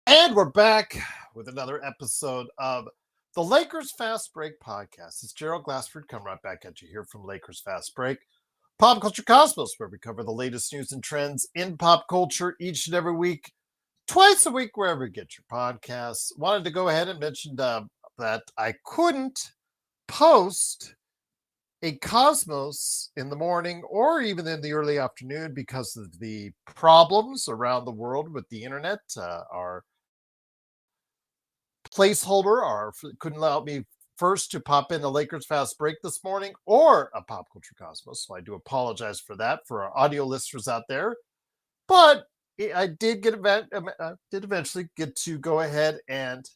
And we're back with another episode of the Lakers Fast Break podcast. It's Gerald Glassford coming right back at you here from Lakers Fast Break, Pop Culture Cosmos, where we cover the latest news and trends in pop culture each and every week, twice a week, wherever you get your podcasts. Wanted to go ahead and mention that I couldn't post a Cosmos in the morning or even in the early afternoon because of the problems around the world with the internet. Our placeholder or couldn't allow me first to pop in the Lakers Fast Break this morning or a Pop Culture Cosmos. So I do apologize for that for our audio listeners out there. But I did did eventually get to go ahead and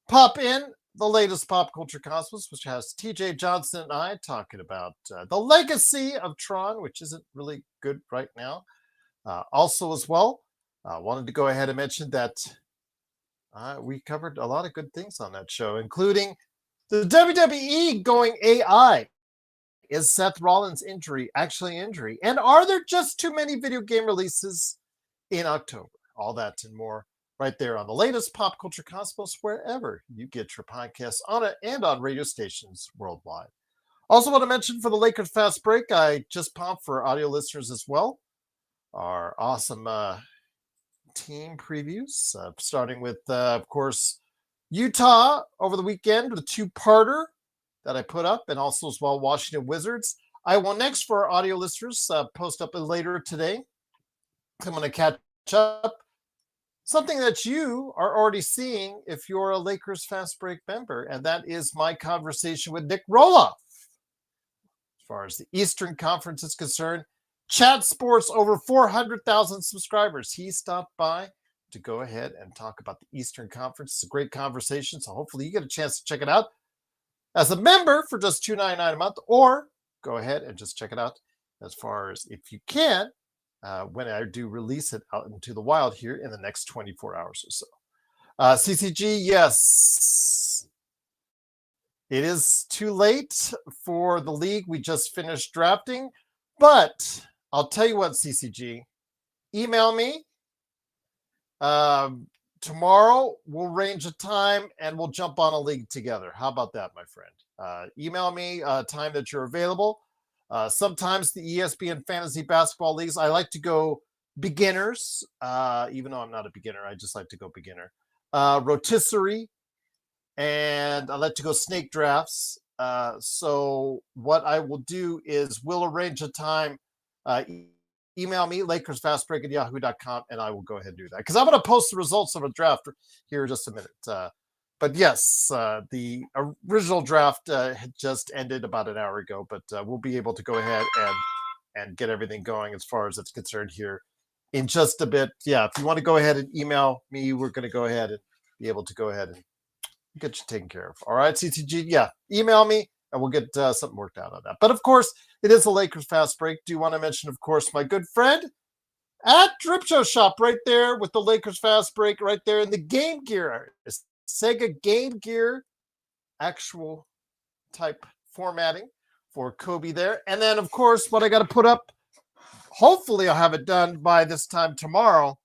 pop in the latest Pop Culture Cosmos, which has TJ Johnson and I talking about the legacy of Tron, which isn't really good right now. Also, as well, wanted to go ahead and mention that we covered a lot of good things on that show, including the WWE going AI. Is Seth Rollins' injury actually injury? And are there just too many video game releases in October? All that and more right there on the latest Pop Culture Cosmos, wherever you get your podcasts on it and on radio stations worldwide. Also want to mention for the Lakers Fast Break, I just popped for audio listeners as well, our awesome team previews, starting with, of course, Utah over the weekend, the two-parter that I put up, and also as well Washington Wizards. I will next, for our audio listeners, post up later today. I'm going to catch up something that you are already seeing if you're a Lakers Fast Break member, and that is my conversation with Nick Roloff. As far as the Eastern Conference is concerned, Chat Sports over 400,000 subscribers. He stopped by to go ahead and talk about the Eastern Conference. It's a great conversation, so hopefully you get a chance to check it out as a member for just $2.99 a month, or go ahead and just check it out as far as if you can when I do release it out into the wild here in the next 24 hours or so. CCG, yes, it is too late for the league. We just finished drafting, but I'll tell you what, CCG, email me. Tomorrow we'll arrange a time and we'll jump on a league together. How about that, my friend? Email me a time that you're available. Sometimes the ESPN Fantasy Basketball Leagues, I like to go beginners, even though I'm not a beginner. I just like to go beginner. Rotisserie, and I like to go snake drafts. So what I will do is we'll arrange a time. Email me, LakersFastBreak@yahoo.com, and I will go ahead and do that. Because I'm going to post the results of a draft here in just a minute. But yes, the original draft had just ended about an hour ago, but we'll be able to go ahead and get everything going as far as it's concerned here in just a bit. Yeah, if you want to go ahead and email me, we're going to go ahead and be able to go ahead and get you taken care of. All right, CTG, yeah, email me and we'll get something worked out on that. But of course, it is a Lakers Fast Break. Do want to mention, of course, my good friend at Drip Show Shop right there with the Lakers Fast Break right there in the Game Gear, Sega Game Gear actual type formatting for Kobe there. And then, of course, what I got to put up, hopefully I'll have it done by this time tomorrow.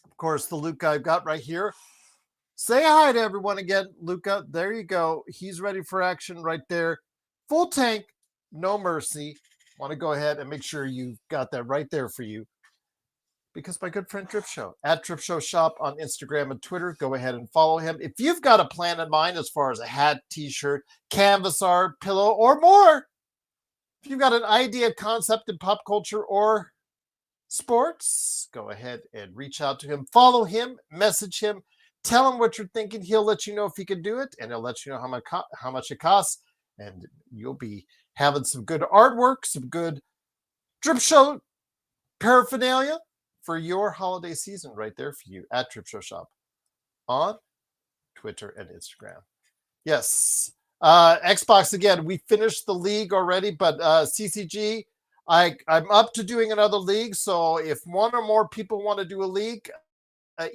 Of course, the Luca I've got right here. Say hi to everyone again, Luca. There you go. He's ready for action right there. Full tank, no mercy. Want to go ahead and make sure you've got that right there for you. Because my good friend Drip Show, at Drip Show Shop on Instagram and Twitter, go ahead and follow him. If you've got a plan in mind as far as a hat, t-shirt, canvas art, pillow, or more, if you've got an idea, concept in pop culture or sports, go ahead and reach out to him. Follow him, message him, tell him what you're thinking. He'll let you know if he can do it, and he'll let you know how much it costs, and you'll be having some good artwork, some good Drip Show paraphernalia for your holiday season right there for you at Drip Show Shop on Twitter and Instagram. Yes. Xbox, again, we finished the league already, but CCG, I'm up to doing another league. So if one or more people want to do a league,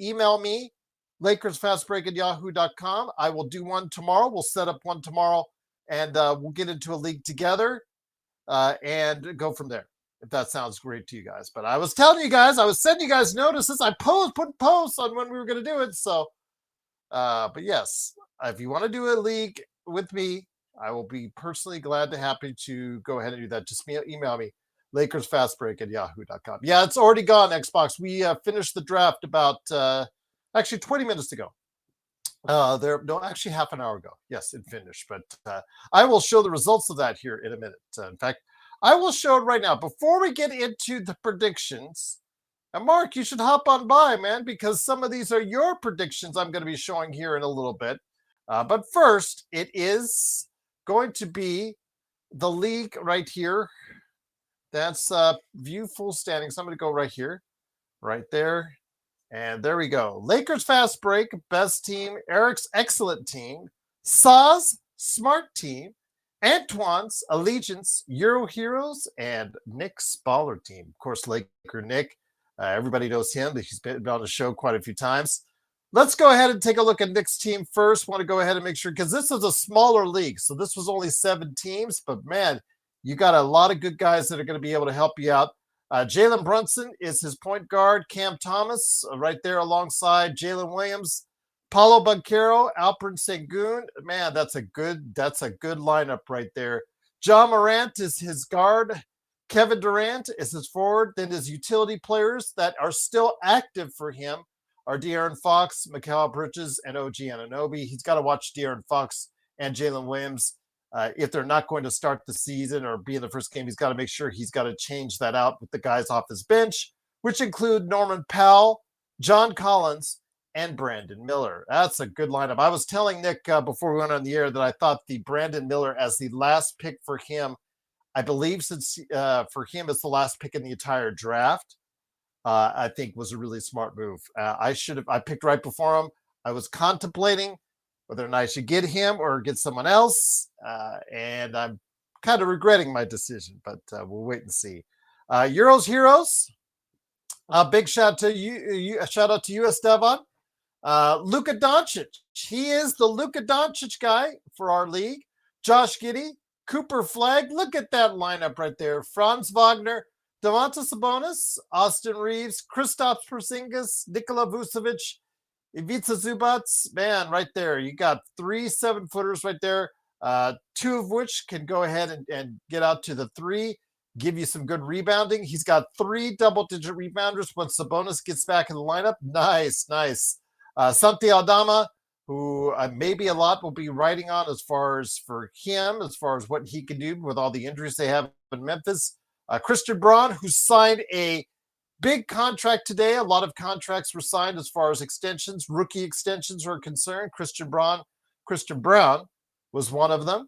email me, LakersFastBreak@yahoo.com. I will do one tomorrow. We'll set up one tomorrow, and we'll get into a league together and go from there. if that sounds great to you guys. But I was telling you guys, I was sending you guys notices. I put posts on when we were going to do it. So, but yes, if you want to do a league with me, I will be personally glad to happy to go ahead and do that. Just email me, LakersFastBreak@yahoo.com. Yeah, it's already gone, Xbox. We finished the draft about actually 20 minutes ago. Actually half an hour ago. Yes, it finished. But I will show the results of that here in a minute. In fact, I will show it right now. Before we get into the predictions, and Mark, you should hop on by, man, because some of these are your predictions I'm going to be showing here in a little bit. But first, it is going to be the league right here. That's view full standings. I'm going to go right here, right there. And there we go. Lakers fast break, best team. Eric's excellent team. Saw's smart team. Antoine's allegiance, Euro Heroes, and Nick's baller team. Of course, Laker Nick. Everybody knows him. He's been on the show quite a few times. Let's go ahead and take a look at Nick's team first. Want to go ahead and make sure, because this is a smaller league. So this was only 7 teams. But, man, you got a lot of good guys that are going to be able to help you out. Jalen Brunson is his point guard. Cam Thomas right there alongside Jalen Williams. Paulo Banchero, Alperen Sengun. Man, that's a good lineup right there. John Morant is his guard. Kevin Durant is his forward. Then his utility players that are still active for him are De'Aaron Fox, Mikal Bridges, and OG Anunoby. He's got to watch De'Aaron Fox and Jalen Williams. If they're not going to start the season or be in the first game, he's got to make sure he's got to change that out with the guys off his bench, which include Norman Powell, John Collins, and Brandon Miller. That's a good lineup. I was telling Nick before we went on the air that I thought the Brandon Miller as the last pick for him, I believe since for him it's the last pick in the entire draft, I think was a really smart move. I picked right before him. I was contemplating whether or not I should get him or get someone else. And I'm kind of regretting my decision, but we'll wait and see. Euros Heroes. Big shout to you. Shout out to US Devon. Luka Doncic. He is the Luka Doncic guy for our league. Josh Giddey, Cooper Flagg. Look at that lineup right there. Franz Wagner, Domantas Sabonis, Austin Reeves, Kristaps Porzingis, Nikola Vucevic, Ivica Zubac. Man, right there. You got 3 7-footers right there. 2 of which can go ahead and get out to the 3, give you some good rebounding. He's got 3 double-digit rebounders once Sabonis gets back in the lineup. Nice. Santi Aldama, who maybe a lot will be writing on as far as for him, as far as what he can do with all the injuries they have in Memphis. Christian Braun, who signed a big contract today. A lot of contracts were signed as far as extensions, rookie extensions are concerned. Christian Braun was one of them.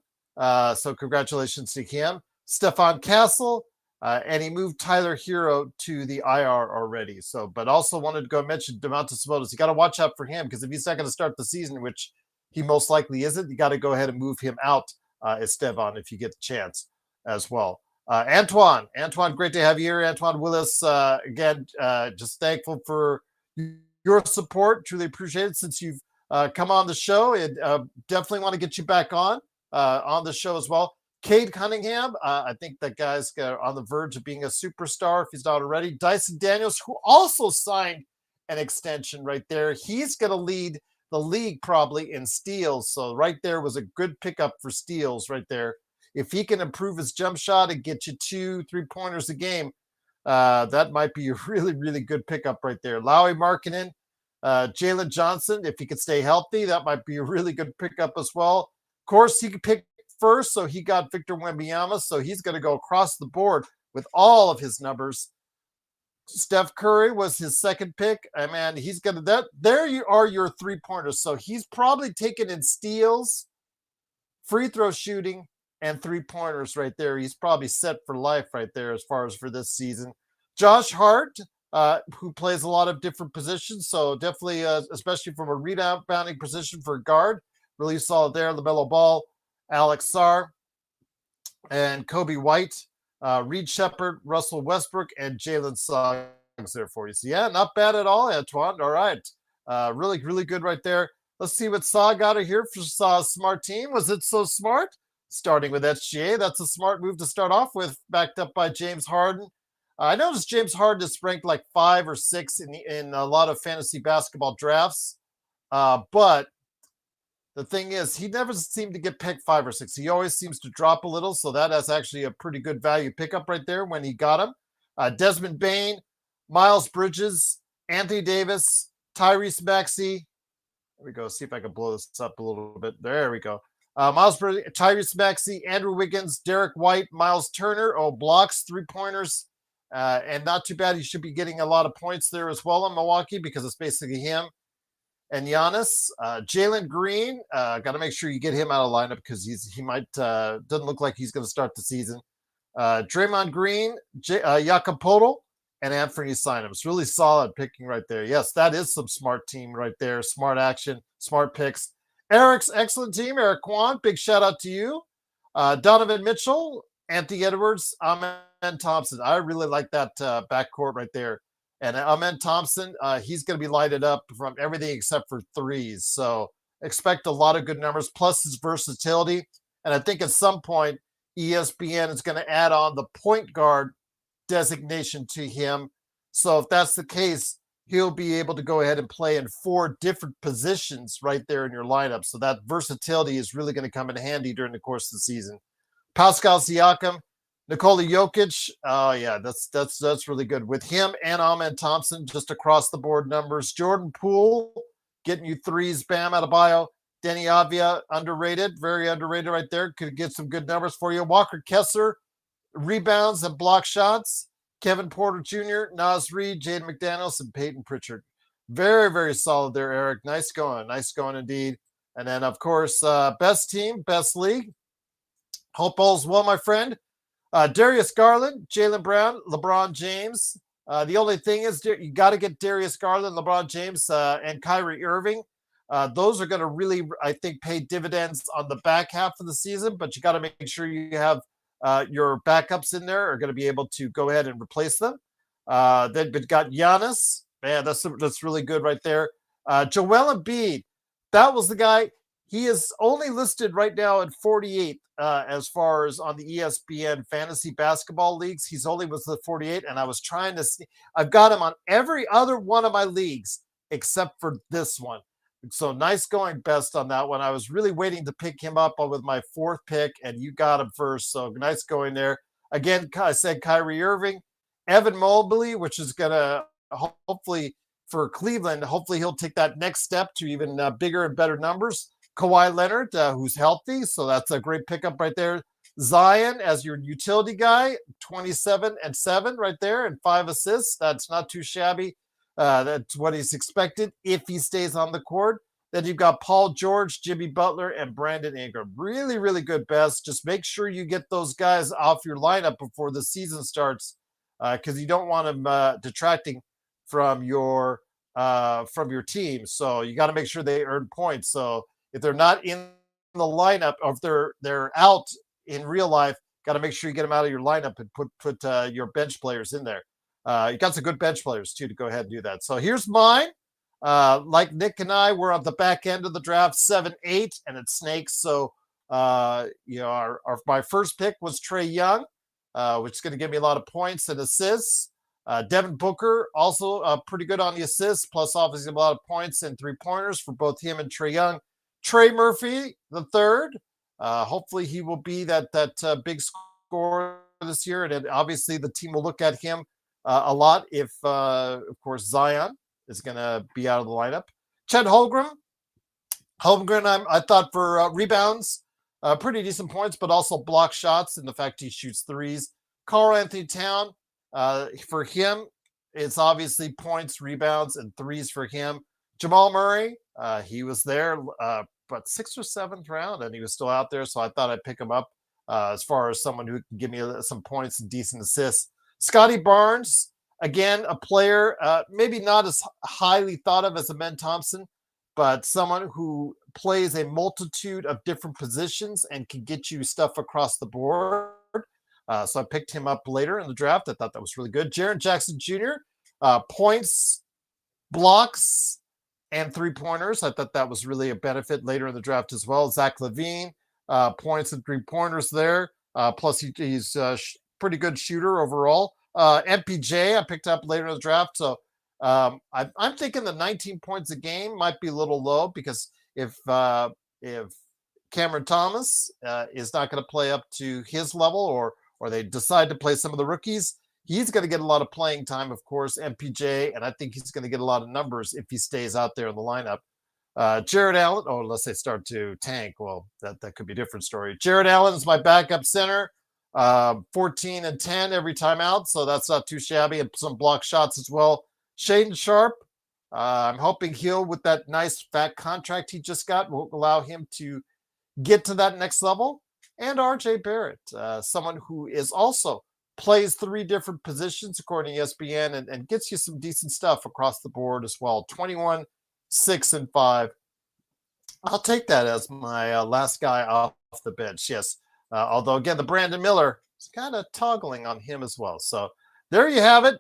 So congratulations to him. Stefan Castle, and he moved Tyler Hero to the IR already. So, but also wanted to go mention Domantas Sabonis. You got to watch out for him because if he's not going to start the season, which he most likely isn't, you got to go ahead and move him out, Esteban, if you get the chance as well. Antoine, great to have you here. Antoine Willis, again, just thankful for your support. Truly appreciate it since you've come on the show. And definitely want to get you back on the show as well. Cade Cunningham, I think that guy's on the verge of being a superstar if he's not already. Dyson Daniels, who also signed an extension right there. He's going to lead the league probably in steals. So right there was a good pickup for steals right there. If he can improve his jump shot and get you 2 3-pointers a game, that might be a really, really good pickup right there. Lauri Markkanen, Jalen Johnson, if he could stay healthy, that might be a really good pickup as well. Of course, he could pick first, so he got Victor Wembanyama, so he's going to go across the board with all of his numbers. Steph Curry was his second pick. I mean, he's going to there you are your 3-pointers. So he's probably taken in steals, free throw shooting, and 3-pointers right there. He's probably set for life right there as far as for this season. Josh Hart, who plays a lot of different positions, so definitely, especially from a rebounding position for guard, really solid there. LaMelo Ball, Alex Sarr, and Kobe White, Reed Shepard, Russell Westbrook, and Jalen Suggs there for you. So, yeah, not bad at all, Antoine. All right. Really, really good right there. Let's see what Saw got here for Saw's smart team. Was it so smart? Starting with SGA. That's a smart move to start off with, backed up by James Harden, I noticed James Harden is ranked like 5 or 6 in a lot of fantasy basketball drafts. But the thing is, he never seemed to get picked 5 or 6. He always seems to drop a little. So that is actually a pretty good value pickup right there when he got him. Desmond Bain, Miles Bridges, Anthony Davis, Tyrese Maxey. There we go. See if I can blow this up a little bit. There we go. Miles Bridges, Tyrese Maxey, Andrew Wiggins, Derek White, Miles Turner. Oh, blocks, 3-pointers. And not too bad. He should be getting a lot of points there as well in Milwaukee because it's basically him and Giannis. Jalen Green, got to make sure you get him out of lineup because he might doesn't look like he's going to start the season. Draymond Green, Jakob Poeltl, and Anthony Simons. Really solid picking right there. Yes, that is some smart team right there. Smart action, smart picks. Eric's excellent team. Eric Kwan, big shout out to you. Donovan Mitchell, Anthony Edwards, Amen Thompson. I really like that backcourt right there. And Amen Thompson, he's going to be lighted up from everything except for threes. So expect a lot of good numbers, plus his versatility. And I think at some point, ESPN is going to add on the point guard designation to him. So if that's the case, he'll be able to go ahead and play in 4 different positions right there in your lineup. So that versatility is really going to come in handy during the course of the season. Pascal Siakam, Nikola Jokic. Oh yeah, that's really good with him and Amen Thompson. Just across the board numbers. Jordan Poole getting you threes. Bam Adebayo. Denny Avia, underrated, very underrated right there. Could get some good numbers for you. Walker Kessler, rebounds and block shots. Kevin Porter Jr., Naz Reid, Jaden McDaniels, and Peyton Pritchard. Very, very solid there, Eric. Nice going indeed. And then, of course, best team, best league. Hope all's well, my friend. Darius Garland, Jaylen Brown, LeBron James. The only thing is you got to get Darius Garland, LeBron James, and Kyrie Irving. Those are going to really, I think, pay dividends on the back half of the season, but you got to make sure you have your backups in there are going to be able to go ahead and replace them. Then we've got Giannis. Man, that's really good right there. Joel Embiid, that was the guy. He is only listed right now at 48 as far as on the ESPN fantasy basketball leagues. He's only was the 48, and I was trying to see. I've got him on every other one of my leagues except for this one. So nice going, best on that one. I was really waiting to pick him up with my 4th pick, and you got him first. So nice going there. Again, I said Kyrie Irving, Evan Mobley, which is going to hopefully for Cleveland, hopefully he'll take that next step to even bigger and better numbers. Kawhi Leonard, who's healthy. So that's a great pickup right there. Zion as your utility guy, 27 and 7 right there, and 5 assists. That's not too shabby. That's what he's expected if he stays on the court. Then you've got Paul George, Jimmy Butler, and Brandon Ingram. Really, really good best. Just make sure you get those guys off your lineup before the season starts, because you don't want them detracting from your team. So you got to make sure they earn points. So if they're not in the lineup, or if they're out in real life, got to make sure you get them out of your lineup and put your bench players in there. You got some good bench players too to go ahead and do that. So here's mine. Like Nick and I, we're on the back end of the draft, 7-8, and it snakes. So my first pick was Trae Young, which is going to give me a lot of points and assists. Devin Booker also pretty good on the assists, plus obviously a lot of points and 3-pointers for both him and Trae Young. Trey Murphy, the third. Hopefully he will be that big scorer this year, and obviously the team will look at him a lot if, of course, Zion is going to be out of the lineup. Chet Holmgren, I thought for rebounds, pretty decent points, but also block shots and the fact he shoots threes. Karl Anthony Town, for him, it's obviously points, rebounds, and threes for him. Jamal Murray, he was there, but 6th or 7th round, and he was still out there, so I thought I'd pick him up as far as someone who can give me some points and decent assists. Scotty Barnes, again, a player, maybe not as highly thought of as Amen Thompson, but someone who plays a multitude of different positions and can get you stuff across the board. So I picked him up later in the draft. I thought that was really good. Jaren Jackson Jr., points, blocks, and 3-pointers. I thought that was really a benefit later in the draft as well. Zach LaVine, points and 3-pointers there. Plus, he's a pretty good shooter overall. MPJ I picked up later in the draft. So I'm thinking the 19 points a game might be a little low because if Cameron Thomas is not going to play up to his level, or they decide to play some of the rookies, he's going to get a lot of playing time, of course, MPJ, and I think he's going to get a lot of numbers if he stays out there in the lineup. Jared Allen, unless they start to tank, well, that could be a different story. Jared Allen is my backup center, 14 and 10 every time out, so that's not too shabby, and some block shots as well. Shaden Sharp, I'm hoping he'll, with that nice fat contract he just got, will allow him to get to that next level. And RJ Barrett, someone who is also plays 3 different positions according to ESPN, and gets you some decent stuff across the board as well. 21, 6, and 5. I'll take that as my last guy off the bench. Yes. Although, again, the Brandon Miller is kind of toggling on him as well. So there you have it.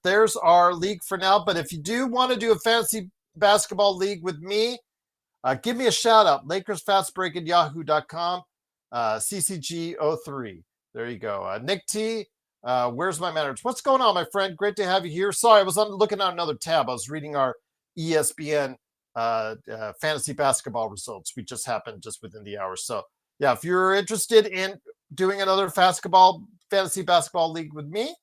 There's our league for now. But if you do want to do a fantasy basketball league with me, give me a shout out. LakersFastBreak@yahoo.com. CCG03. There you go. Nick T, where's my manager? What's going on, my friend? Great to have you here. Sorry, I was looking at another tab. I was reading our ESPN fantasy basketball results. We just happened just within the hour. So yeah, if you're interested in doing another fantasy basketball league with me,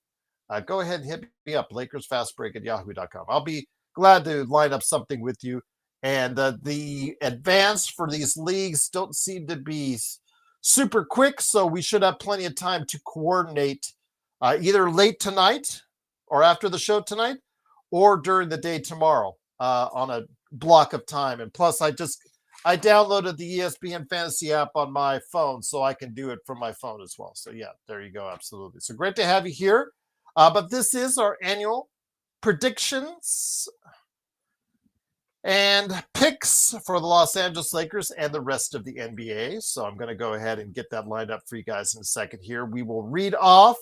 go ahead and hit me up. LakersFastBreak@yahoo.com. I'll be glad to line up something with you. And the advance for these leagues don't seem to be super quick, so we should have plenty of time to coordinate either late tonight or after the show tonight, or during the day tomorrow on a block of time. And plus, I downloaded the ESPN Fantasy app on my phone, so I can do it from my phone as well. So yeah, there you go. Absolutely. So great to have you here. But this is our annual predictions and picks for the Los Angeles Lakers and the rest of the NBA. So I'm going to go ahead and get that lined up for you guys in a second here. I will read off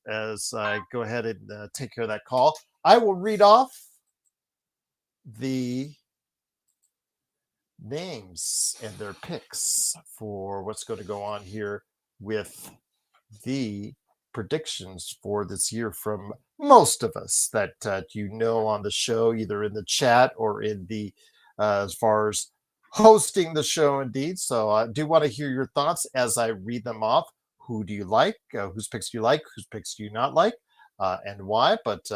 as I go ahead and take care of that call. I will read off the names and their picks for what's going to go on here with the predictions for this year from most of us that on the show, either in the chat or in the as far as hosting the show, indeed. So I do want to hear your thoughts as I read them off. Who do you like? Whose picks do you like? Whose picks do you not like? And why? But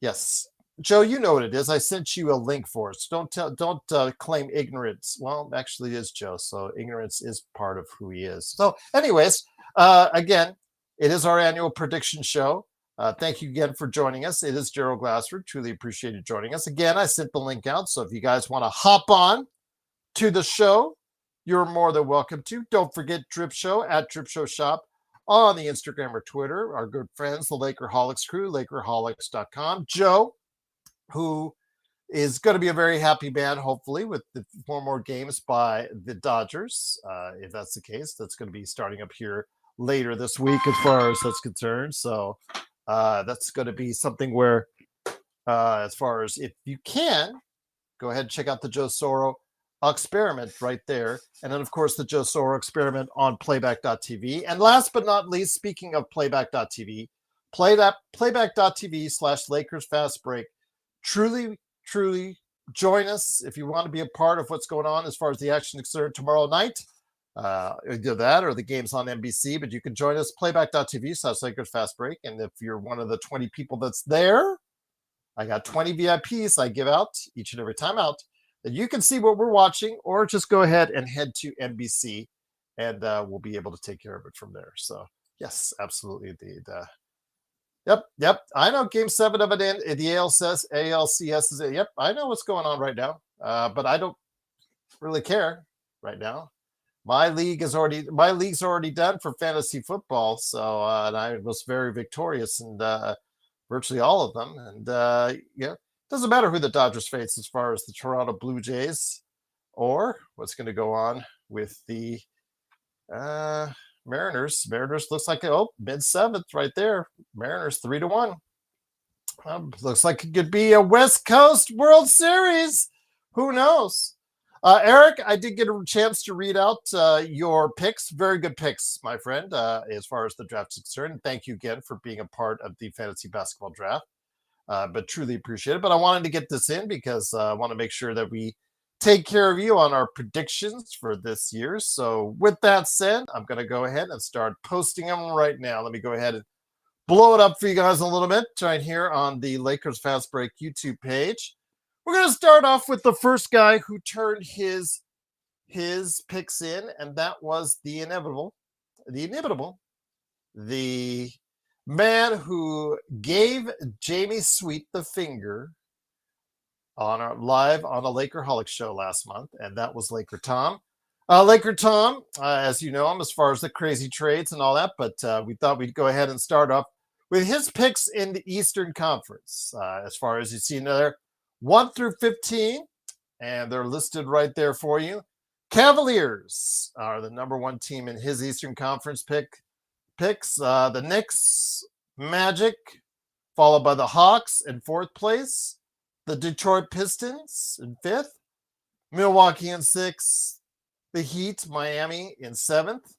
yes, Joe, you know what it is. I sent you a link for it. So don't claim ignorance. Well, actually, it is Joe. So ignorance is part of who he is. So, anyways, again, it is our annual prediction show. Thank you again for joining us. It is Gerald Glassford. Truly appreciate you joining us. Again, I sent the link out. So if you guys want to hop on to the show, you're more than welcome to. Don't forget Drip Show at Drip Show Shop on the Instagram or Twitter. Our good friends, the Lakerholics crew, Lakerholics.com. Joe, who is going to be a very happy man, hopefully, with the 4 more games by the Dodgers. If that's the case, that's going to be starting up here later this week as far as that's concerned. So that's going to be something where, as far as if you can, go ahead and check out the Joe Soro experiment right there. And then, of course, the Joe Soro experiment on playback.tv. And last but not least, speaking of playback.tv, playback.tv/Lakers Fast Break. Truly join us if you want to be a part of what's going on as far as the action is concerned tomorrow night. Either that or the games on NBC, but you can join us playback.tv/Lakers Fast Break. And if you're one of the 20 people that's there, I got 20 VIPs I give out each and every time out, that you can see what we're watching, or just go ahead and head to NBC and we'll be able to take care of it from there. So yes, absolutely indeed. Yep. I know Game 7 of it in the ALCS is. Yep, I know what's going on right now, but I don't really care right now. My league's already done for fantasy football, so and I was very victorious in virtually all of them. And doesn't matter who the Dodgers face as far as the Toronto Blue Jays or what's going to go on with the Mariners. Mariners looks like mid-7th right there. Mariners 3-1. Looks like it could be a West Coast World Series. Who knows? Eric, I did get a chance to read out your picks. Very good picks, my friend, as far as the draft is concerned. Thank you again for being a part of the fantasy basketball draft. But truly appreciate it. But I wanted to get this in because I want to make sure that we take care of you on our predictions for this year. So with that said, I'm going to go ahead and start posting them right now. Let me go ahead and blow it up for you guys a little bit right here on the Lakers Fast Break YouTube page. We're going to start off with the first guy who turned his picks in, and that was the inimitable, the man who gave Jamie Sweet the finger on our live on a Lakerholic show last month, and that was Laker Tom. Laker Tom, as you know him, as far as the crazy trades and all that, but we thought we'd go ahead and start off with his picks in the Eastern Conference. As far as you see there, 1 through 15, and they're listed right there for you. Cavaliers are the number one team in his Eastern Conference picks. The Knicks, Magic, followed by the Hawks in 4th place. The Detroit Pistons in 5th. Milwaukee in 6th. The Heat, Miami in 7th.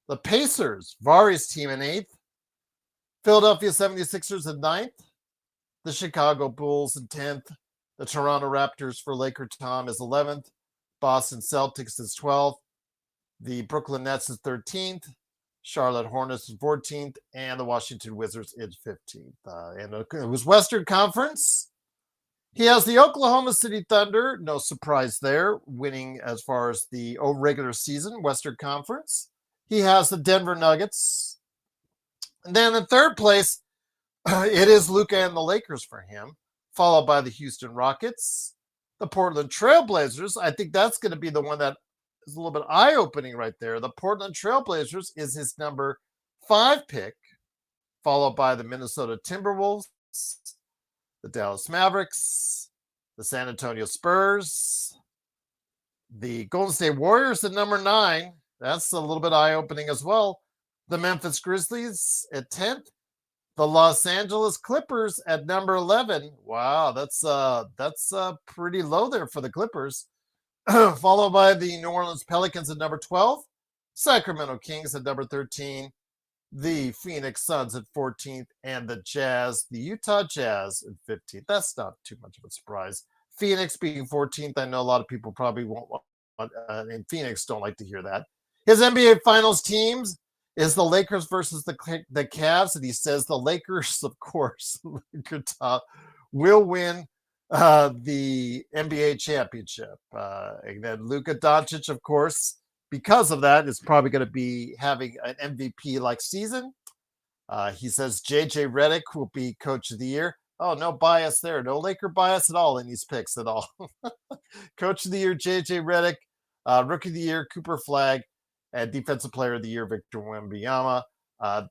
The Pacers, Vari's team in 8th. Philadelphia 76ers in 9th. The Chicago Bulls in 10th. The Toronto Raptors for Laker Tom is 11th. Boston Celtics is 12th. The Brooklyn Nets is 13th. Charlotte Hornets is 14th. And the Washington Wizards is 15th. And it was Western Conference. He has the Oklahoma City Thunder. No surprise there, winning as far as the regular season, Western Conference. He has the Denver Nuggets. And then in 3rd place, it is Luka and the Lakers for him, followed by the Houston Rockets, the Portland Trailblazers. I think that's going to be the one that is a little bit eye-opening right there. The Portland Trailblazers is his number 5 pick, followed by the Minnesota Timberwolves, the Dallas Mavericks, the San Antonio Spurs, the Golden State Warriors at number 9. That's a little bit eye-opening as well. The Memphis Grizzlies at 10th. The Los Angeles Clippers at number 11. Wow, that's pretty low there for the Clippers. Followed by the New Orleans Pelicans at number 12. Sacramento Kings at number 13. The Phoenix Suns at 14th. And the Utah Jazz at 15th. That's not too much of a surprise. Phoenix being 14th. I know a lot of people probably won't in Phoenix don't like to hear that. His NBA Finals teams is the Lakers versus the Cavs, and he says the Lakers, of course, will win the NBA championship. And then Luka Doncic, of course, because of that, is probably going to be having an MVP-like season. He says JJ Redick will be Coach of the Year. Oh, no bias there. No Laker bias at all in these picks at all. Coach of the Year, JJ Redick. Rookie of the Year, Cooper Flagg. And Defensive Player of the Year, Victor Wembanyama.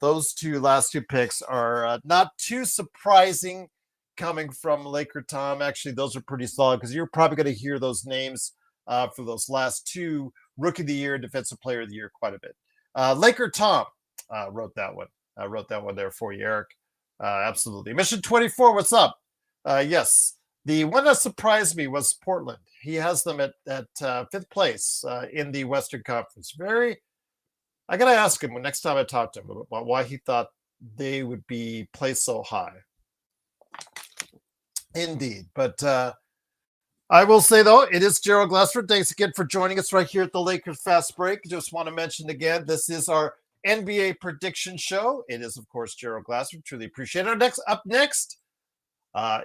Those last two picks are not too surprising coming from Laker Tom. Actually, those are pretty solid because you're probably going to hear those names for those last 2, Rookie of the Year, Defensive Player of the Year, quite a bit. Laker Tom wrote that one. I wrote that one there for you, Eric. Absolutely. Mission 24, what's up? Yes. The one that surprised me was Portland. He has them at 5th place in the Western Conference. I got to ask him next time I talk to him about why he thought they would be placed so high. Indeed. But I will say, though, it is Gerald Glassford. Thanks again for joining us right here at the Lakers Fast Break. Just want to mention again, this is our NBA prediction show. It is, of course, Gerald Glassford. Truly appreciate it. Up next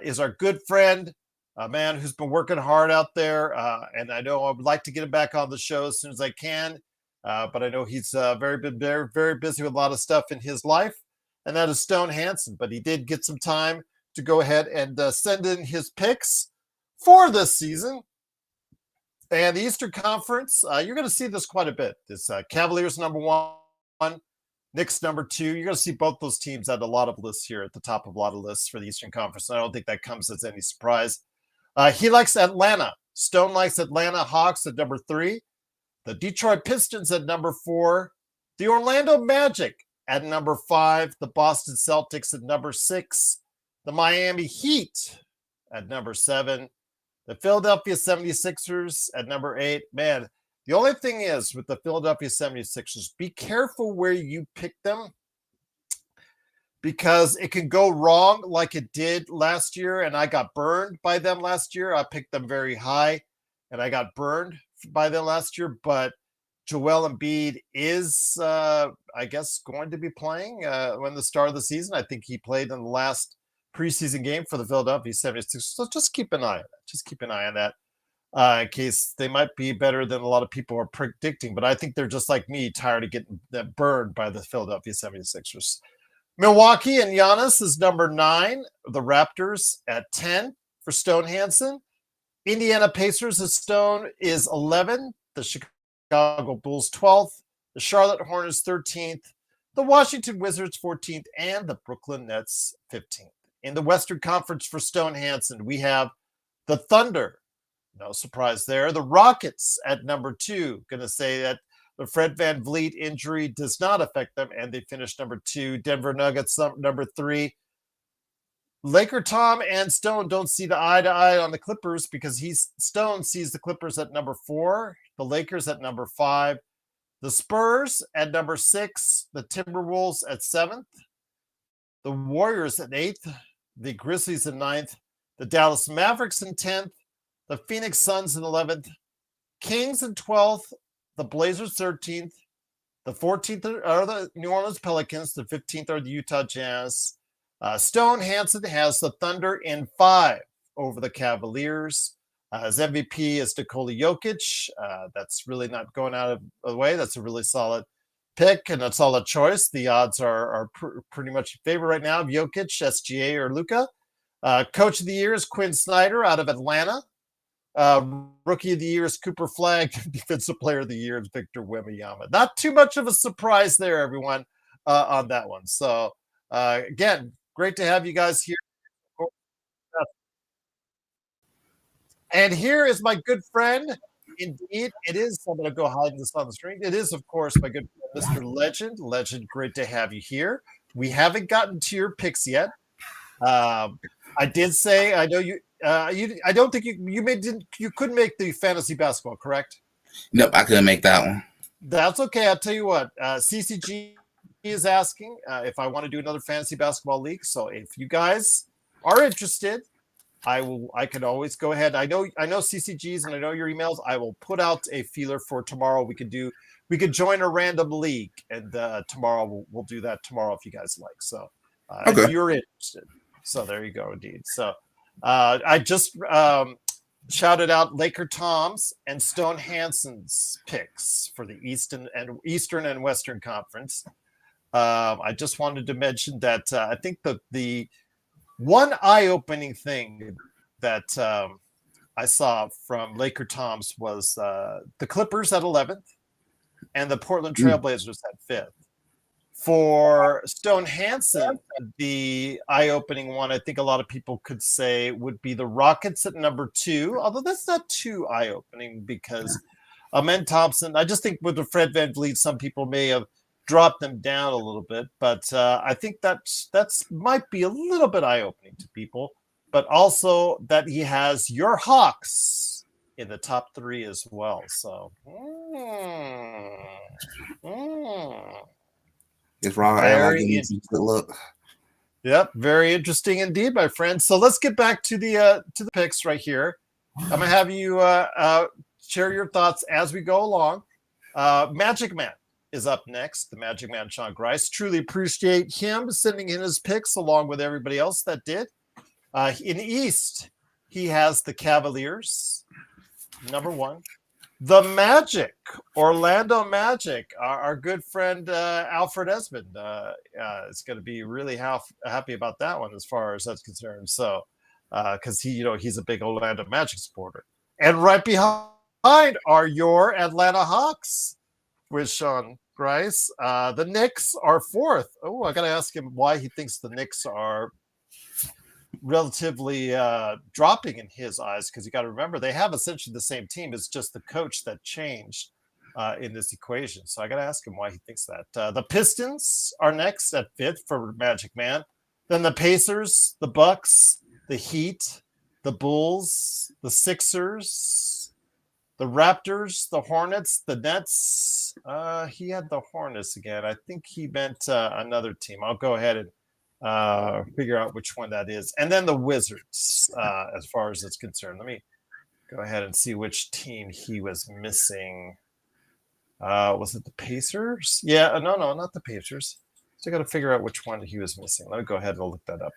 is our good friend, a man who's been working hard out there. And I know I would like to get him back on the show as soon as I can. But I know he's very busy with a lot of stuff in his life. And that is Stone Hansen. But he did get some time to go ahead and send in his picks for this season. And the Eastern Conference, you're going to see this quite a bit. This Cavaliers number 1, Knicks number 2. You're going to see both those teams at a lot of lists here at the top of a lot of lists for the Eastern Conference. I don't think that comes as any surprise. He likes Atlanta. Stone likes Atlanta Hawks at number 3. The Detroit Pistons at number 4. The Orlando Magic at number 5. The Boston Celtics at number 6. The Miami Heat at number 7. The Philadelphia 76ers at number 8. Man, the only thing is with the Philadelphia 76ers, be careful where you pick them because it can go wrong like it did last year. And I got burned by them last year. I picked them very high and I got burned by them last year. But Joel Embiid is, I guess, going to be playing when the start of the season. I think he played in the last preseason game for the Philadelphia 76ers. So just keep an eye on that. Just keep an eye on that in case they might be better than a lot of people are predicting. But I think they're just like me, tired of getting burned by the Philadelphia 76ers. Milwaukee and Giannis is number 9. The Raptors at 10 for Stone Hansen. Indiana Pacers is 11. The Chicago Bulls 12th. The Charlotte Hornets 13th. The Washington Wizards 14th. And the Brooklyn Nets 15th. In the Western Conference for Stone Hansen, we have the Thunder. No surprise there. The Rockets at number 2. Going to say that the Fred VanVleet injury does not affect them, and they finished number 2. Denver Nuggets number 3. Laker Tom and Stone don't see the eye to eye on the Clippers because Stone sees the Clippers at number 4, the Lakers at number 5, the Spurs at number 6, the Timberwolves at 7th, the Warriors at 8th, the Grizzlies at 9th, the Dallas Mavericks in 10th, the Phoenix Suns in 11th, Kings in 12th, the Blazers 13th, the 14th are the New Orleans Pelicans, the 15th are the Utah Jazz. Stone Hansen has the Thunder in 5 over the Cavaliers. His MVP is Nikola Jokic. That's really not going out of the way. That's a really solid pick and a solid choice. The odds are pretty much in favor right now of Jokic, SGA, or Luka. Coach of the Year is Quinn Snyder out of Atlanta. Rookie of the Year is Cooper Flagg. Defensive Player of the Year is Victor Wembanyama. Not too much of a surprise there, everyone, on that one. So, again, great to have you guys here. And here is my good friend. Indeed, it is. I'm going to go hide this on the screen. It is, of course, my good friend, Mr. Legend. Legend, great to have you here. We haven't gotten to your picks yet. I did say, I know you. I don't think you couldn't make the fantasy basketball, correct? Nope, I couldn't make that one. That's okay. I'll tell you what. CCG is asking if I want to do another fantasy basketball league. So if you guys are interested, I can always go ahead. I know CCGs and I know your emails. I will put out a feeler for tomorrow. We could join a random league, and tomorrow we'll do that tomorrow if you guys like. So if you're interested. So there you go, indeed. So I just shouted out Laker Tom's and Stone Hansen's picks for the Eastern and Western Conference. I just wanted to mention that I think the one eye-opening thing that I saw from Laker Tom's was the Clippers at 11th and the Portland Trailblazers at 5th. For Stone Hansen, the eye-opening one, I think a lot of people could say would be the Rockets at number 2, although that's not too eye-opening because Amen Thompson, I just think with the Fred VanVleet, some people may have dropped them down a little bit, but I think that's might be a little bit eye-opening to people, but also that he has your Hawks in the top 3 as well. So, It's wrong. Very Look. Yep, very interesting indeed, my friend. So let's get back to the picks right here. I'm gonna have you share your thoughts as we go along. Magic Man is up next. The Magic Man, Sean Grice. Truly appreciate him sending in his picks along with everybody else that did. In East, he has the Cavaliers, number 1. The Magic, Orlando Magic, our good friend Alfred Esmond is going to be really happy about that one as far as that's concerned. So, because he's a big Orlando Magic supporter. And right behind are your Atlanta Hawks with Sean Grice. The Knicks are 4th. Oh, I got to ask him why he thinks the Knicks are relatively dropping in his eyes, because you got to remember they have essentially the same team. It's just the coach that changed in this equation. So I got to ask him why he thinks that. The Pistons are next at 5th for Magic Man. Then the Pacers, the Bucks, the Heat, the Bulls, the Sixers, the Raptors, the Hornets, the Nets. He had the Hornets again. I think he meant another team. I'll go ahead and figure out which one that is. And then the Wizards, as far as it's concerned. Let me go ahead and see which team he was missing. Was it the Pacers? Yeah, no, not the Pacers. So I got to figure out which one he was missing. Let me go ahead and look that up.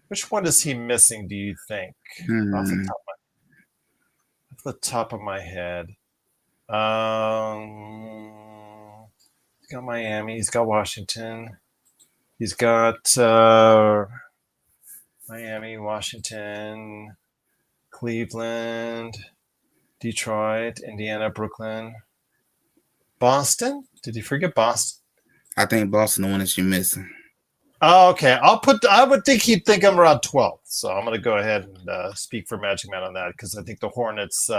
Which one is he missing, do you think? Off the top of my head. He's got Miami. He's got Washington. He's got Miami, Washington, Cleveland, Detroit, Indiana, Brooklyn, Boston. Did you forget Boston? I think Boston the one that you're missing. Oh, okay. I would think he'd think I'm around 12th. So I'm going to go ahead and speak for Magic Man on that because I think the Hornets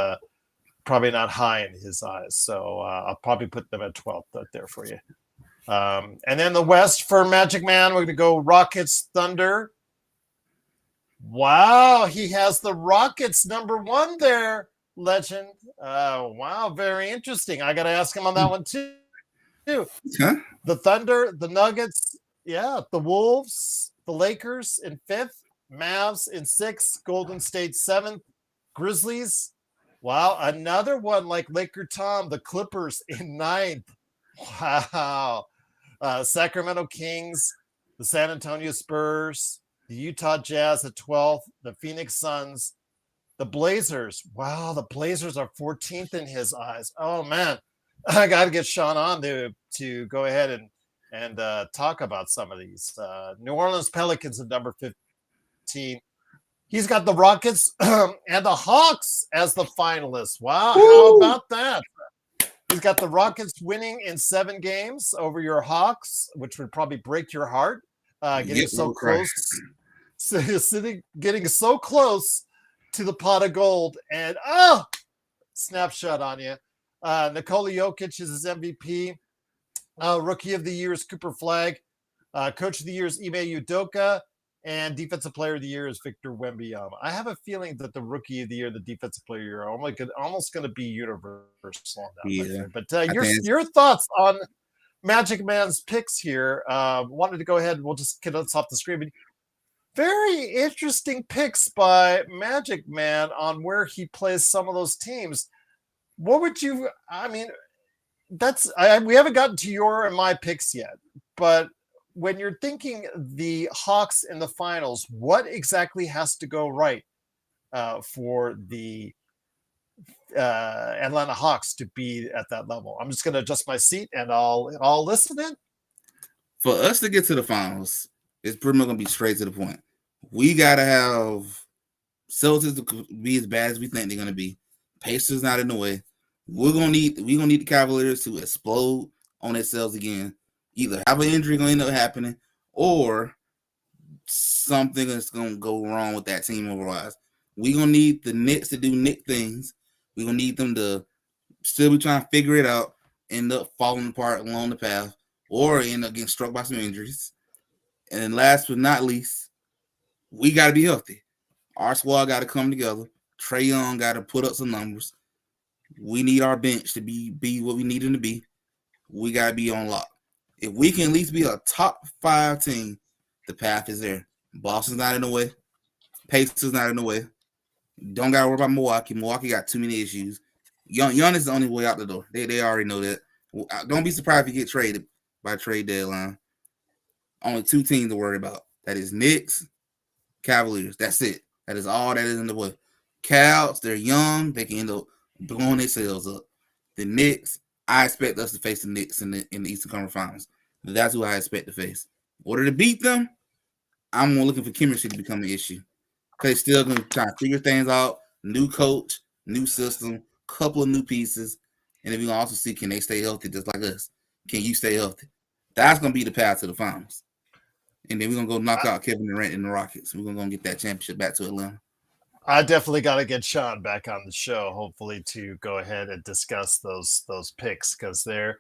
probably not high in his eyes. So I'll probably put them at 12th right there for you. And then the West for Magic Man, we're going to go Rockets, Thunder. Wow, he has the Rockets #1 there, legend. Wow, very interesting. I got to ask him on that one too. Huh? The Thunder, the Nuggets, yeah, the Wolves, the Lakers in 5th, Mavs in 6th, Golden State 7th, Grizzlies. Wow, another one like Laker Tom, the Clippers in 9th. Wow. Sacramento Kings, the San Antonio Spurs, the Utah Jazz at 12th, the Phoenix Suns, the Blazers. Wow, the Blazers are 14th in his eyes. Oh, man. I got to get Sean on to go ahead and talk about some of these. New Orleans Pelicans at number 15. He's got the Rockets and the Hawks as the finalists. Wow, how about that? He's got the Rockets winning in 7 games over your Hawks, which would probably break your heart. Getting so close, getting so close to the pot of gold, and snapshot on you. Nikola Jokic is his MVP. Rookie of the Year is Cooper Flagg. Coach of the Year is Ime Udoka. And Defensive Player of the Year is Victor Wembanyama. I have a feeling that the Rookie of the Year, the Defensive Player of the Year, are almost going to be universal on that. Yeah. But your thoughts on Magic Man's picks here. Wanted to go ahead and we'll just get us off the screen. But very interesting picks by Magic Man on where he plays some of those teams. What would you? I mean, we haven't gotten to your and my picks yet, but when you're thinking the Hawks in the finals, what exactly has to go right for the Atlanta Hawks to be at that level? I'm just going to adjust my seat and I'll listen in. For us to get to the finals, it's pretty much going to be straight to the point. We got to have Celtics to be as bad as we think they're going to be. Pacers not in the way. We're gonna need the Cavaliers to explode on themselves again. Either have an injury going to end up happening, or something is going to go wrong with that team otherwise. We're going to need the Knicks to do Knick things. We're going to need them to still be trying to figure it out, end up falling apart along the path, or end up getting struck by some injuries. And then last but not least, we got to be healthy. Our squad got to come together. Trae Young got to put up some numbers. We need our bench to be what we need them to be. We got to be on lock. If we can at least be a top 5 team, the path is there. Boston's not in the way. Pacers not in the way. Don't got to worry about Milwaukee. Milwaukee got too many issues. Giannis is the only way out the door. They already know that. Don't be surprised if you get traded by trade deadline. Only 2 teams to worry about. That is Knicks, Cavaliers. That's it. That is all that is in the way. Cavs, they're young. They can end up blowing themselves up. The Knicks, I expect us to face the Knicks in the Eastern Conference Finals. That's who I expect to face. In order to beat them, I'm more looking for chemistry to become an issue. Because they're still going to try to figure things out. New coach, new system, couple of new pieces. And then we also see, can they stay healthy just like us? Can you stay healthy? That's going to be the path to the finals. And then we're going to go knock out Kevin Durant and the Rockets. We're going to get that championship back to Atlanta. I definitely got to get Sean back on the show, hopefully, to go ahead and discuss those picks because they're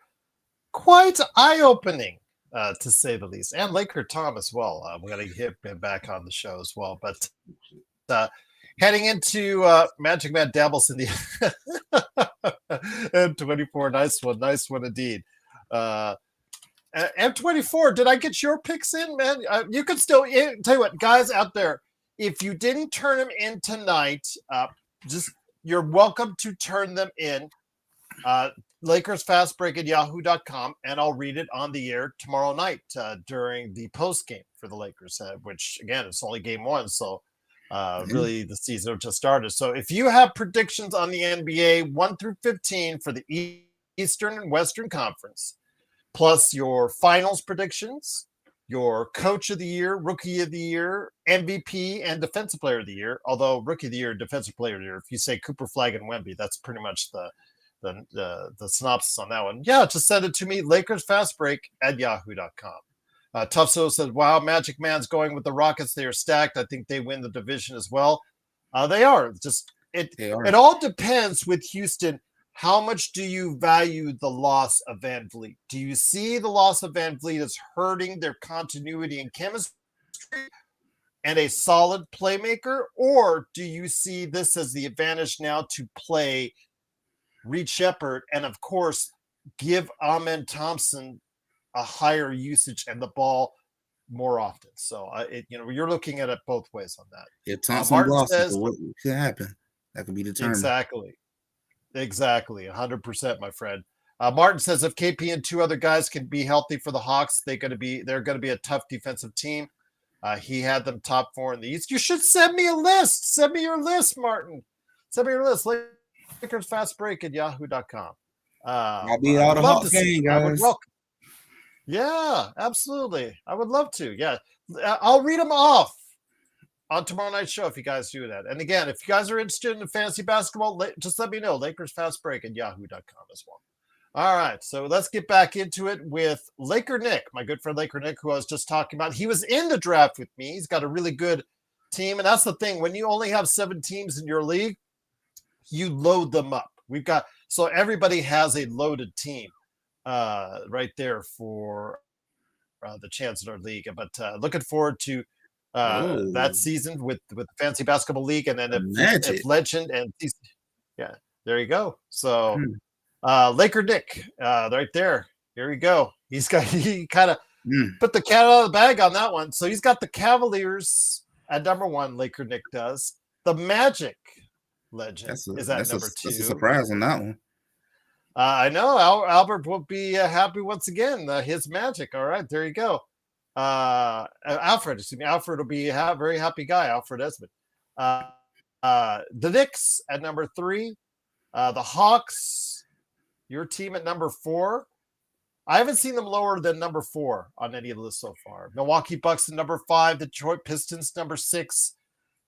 quite eye-opening. to say the least, and Laker Tom as well. We're going to get him back on the show as well. But heading into Magic Man dabbles in the M24. Nice one indeed. M24, did I get your picks in, man? You can still tell you what, guys out there. If you didn't turn them in tonight, just you're welcome to turn them in. Lakers Fast Break at yahoo.com, and I'll read it on the air tomorrow night during the post game for the Lakers, which again, it's only game one, so really the season just started. So if you have predictions on the NBA 1 through 15 for the Eastern and Western Conference, plus your finals predictions, your coach of the year, rookie of the year, MVP, and defensive player of the year, although rookie of the year, defensive player of the year, if you say Cooper Flag and Wemby, that's pretty much the synopsis on that one. Yeah, just send it to me, Lakers Fast Break at yahoo.com. Tufso says, wow, Magic Man's going with the Rockets. They are stacked. I think they win the division as well. They are. It all depends with Houston. How much do you value the loss of Van Vliet? Do you see the loss of Van Vliet as hurting their continuity and chemistry and a solid playmaker? Or do you see this as the advantage now to play Reed Shepherd and, of course, give Amen Thompson a higher usage and the ball more often? So, you're looking at it both ways on that. If Thompson losses, what could happen? That could be determined. Exactly. 100%, my friend. Martin says if KP and two other guys can be healthy for the Hawks, they're going to be a tough defensive team. He had them top 4 in the East. You should send me a list. Send me your list, Martin. Send me your list. Lakers Fast Break at yahoo.com. I'll be out of Hawks game, guys. Yeah, absolutely. I would love to. Yeah. I'll read them off on tomorrow night's show if you guys do that. And again, if you guys are interested in fantasy basketball, just let me know. Lakers Fast Break at yahoo.com as well. All right, so let's get back into it with Laker Nick, my good friend Laker Nick, who I was just talking about. He was in the draft with me. He's got a really good team, and that's the thing. When you only have 7 teams in your league, you load them up. So everybody has a loaded team right there for the chance in our league. But looking forward to that season with the Fantasy Basketball League, and then if Legend and yeah, there you go. So Laker Nick, right there. Here we go. He kind of put the cat out of the bag on that one. So he's got the Cavaliers at number 1. Laker Nick does. The Magic, Legend, is at number 2. That's a surprise on that one. I know Albert will be happy once again. His Magic. All right, there you go. Alfred will be a very happy guy. Alfred Esmond. The Knicks at number 3. The Hawks, your team at number 4. I haven't seen them lower than number 4 on any of the lists so far. Milwaukee Bucks at number 5. Detroit Pistons number 6.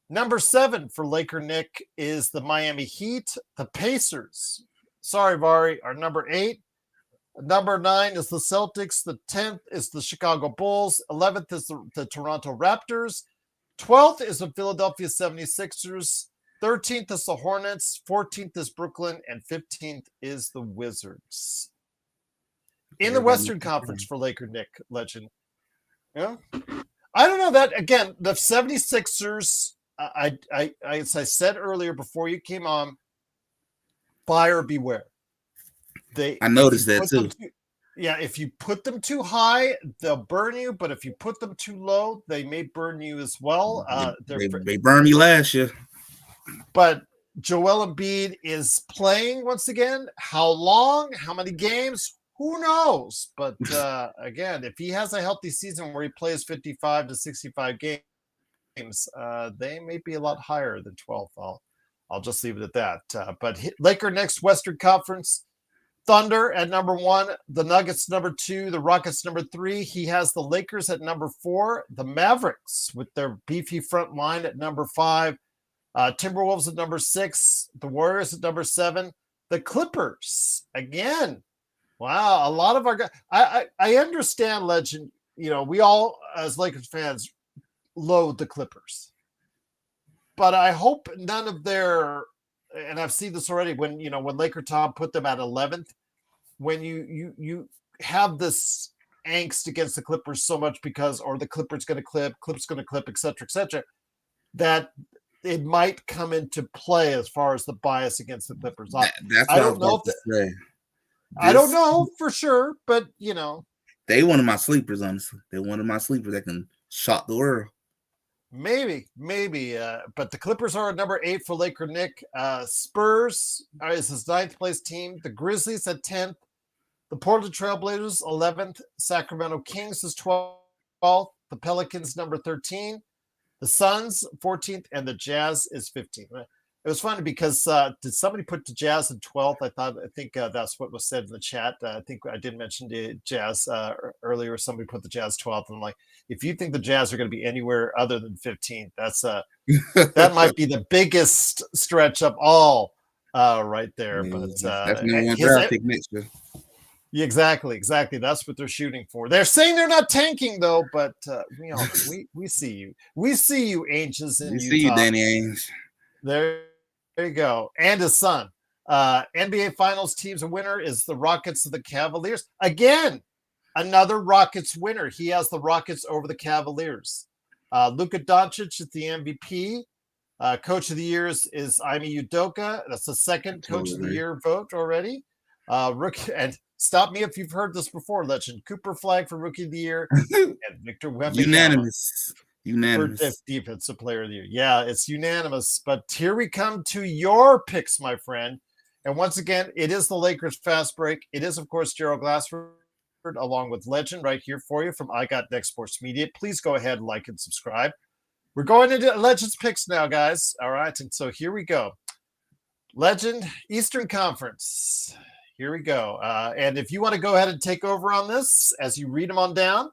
Number 7 for Laker Nick is the Miami Heat. The Pacers, sorry, Vari, are number 8. Number 9 is the Celtics. The 10th is the Chicago Bulls. 11th is the Toronto Raptors. 12th is the Philadelphia 76ers. 13th is the Hornets. 14th is Brooklyn. And 15th is the Wizards. In the Western Conference for Laker Nick, Legend. Yeah. I don't know that, again, the 76ers, as I said earlier before you came on, buyer beware. I noticed that too. If you put them too high, they'll burn you. But if you put them too low, they may burn you as well. They burned me last year. But Joel Embiid is playing once again. How long? How many games? Who knows? But again, if he has a healthy season where he plays 55 to 65 games, they may be a lot higher than 12th. I'll just leave it at that. But Laker next Western Conference. Thunder at number 1, the Nuggets number 2, the Rockets number 3. He has the Lakers at number 4, the Mavericks with their beefy front line at number 5, Timberwolves at number 6, the Warriors at number 7, the Clippers again. Wow, a lot of our guys. I understand, Legend. We all as Lakers fans loathe the Clippers, but I hope none of their. And I've seen this already when Laker Tom put them at 11th, when you have this angst against the Clippers so much because, or the Clippers going to clip, Clips going to clip, et cetera, that it might come into play as far as the bias against the Clippers. That's I what I was don't know about to say. I don't know for sure, but they one of my sleepers. Honestly, they're one of my sleepers that can shock the world. Maybe. But the Clippers are at number 8 for Laker Nick. Spurs is his 9th place team. The Grizzlies at 10th. The Portland Trailblazers 11th. Sacramento Kings is 12th. The Pelicans number 13. The Suns 14th, and the Jazz is 15th. It was funny because did somebody put the Jazz in 12th? I think that's what was said in the chat. I think I did mention the Jazz earlier. Somebody put the Jazz 12th. And I'm like, if you think the Jazz are going to be anywhere other than 15th, that might be the biggest stretch of all right there. But that's number one draft pick next year. Yeah, exactly. That's what they're shooting for. They're saying they're not tanking though, but we see you. We see you, Ainges in Utah. We see you, Danny Ainge. There you go. And his son. NBA Finals team's winner is the Rockets of the Cavaliers. Again, another Rockets winner. He has the Rockets over the Cavaliers. Luka Doncic is the MVP. Coach of the Year is Ime Udoka. That's the second Coach of the Year vote already. Rookie, and stop me if you've heard this before, Legend. Cooper Flag for Rookie of the Year and Victor Wembanyama for Defensive Player of the Year. Yeah, it's unanimous. But here we come to your picks, my friend. And once again, it is the Lakers Fast Break. It is, of course, Gerald Glassford along with Legend right here for you from I Got Next Sports Media. Please go ahead and like and subscribe. We're going into Legend's picks now, guys. All right, and so here we go. Legend, Eastern Conference. Here we go. And if you want to go ahead and take over on this as you read them on down,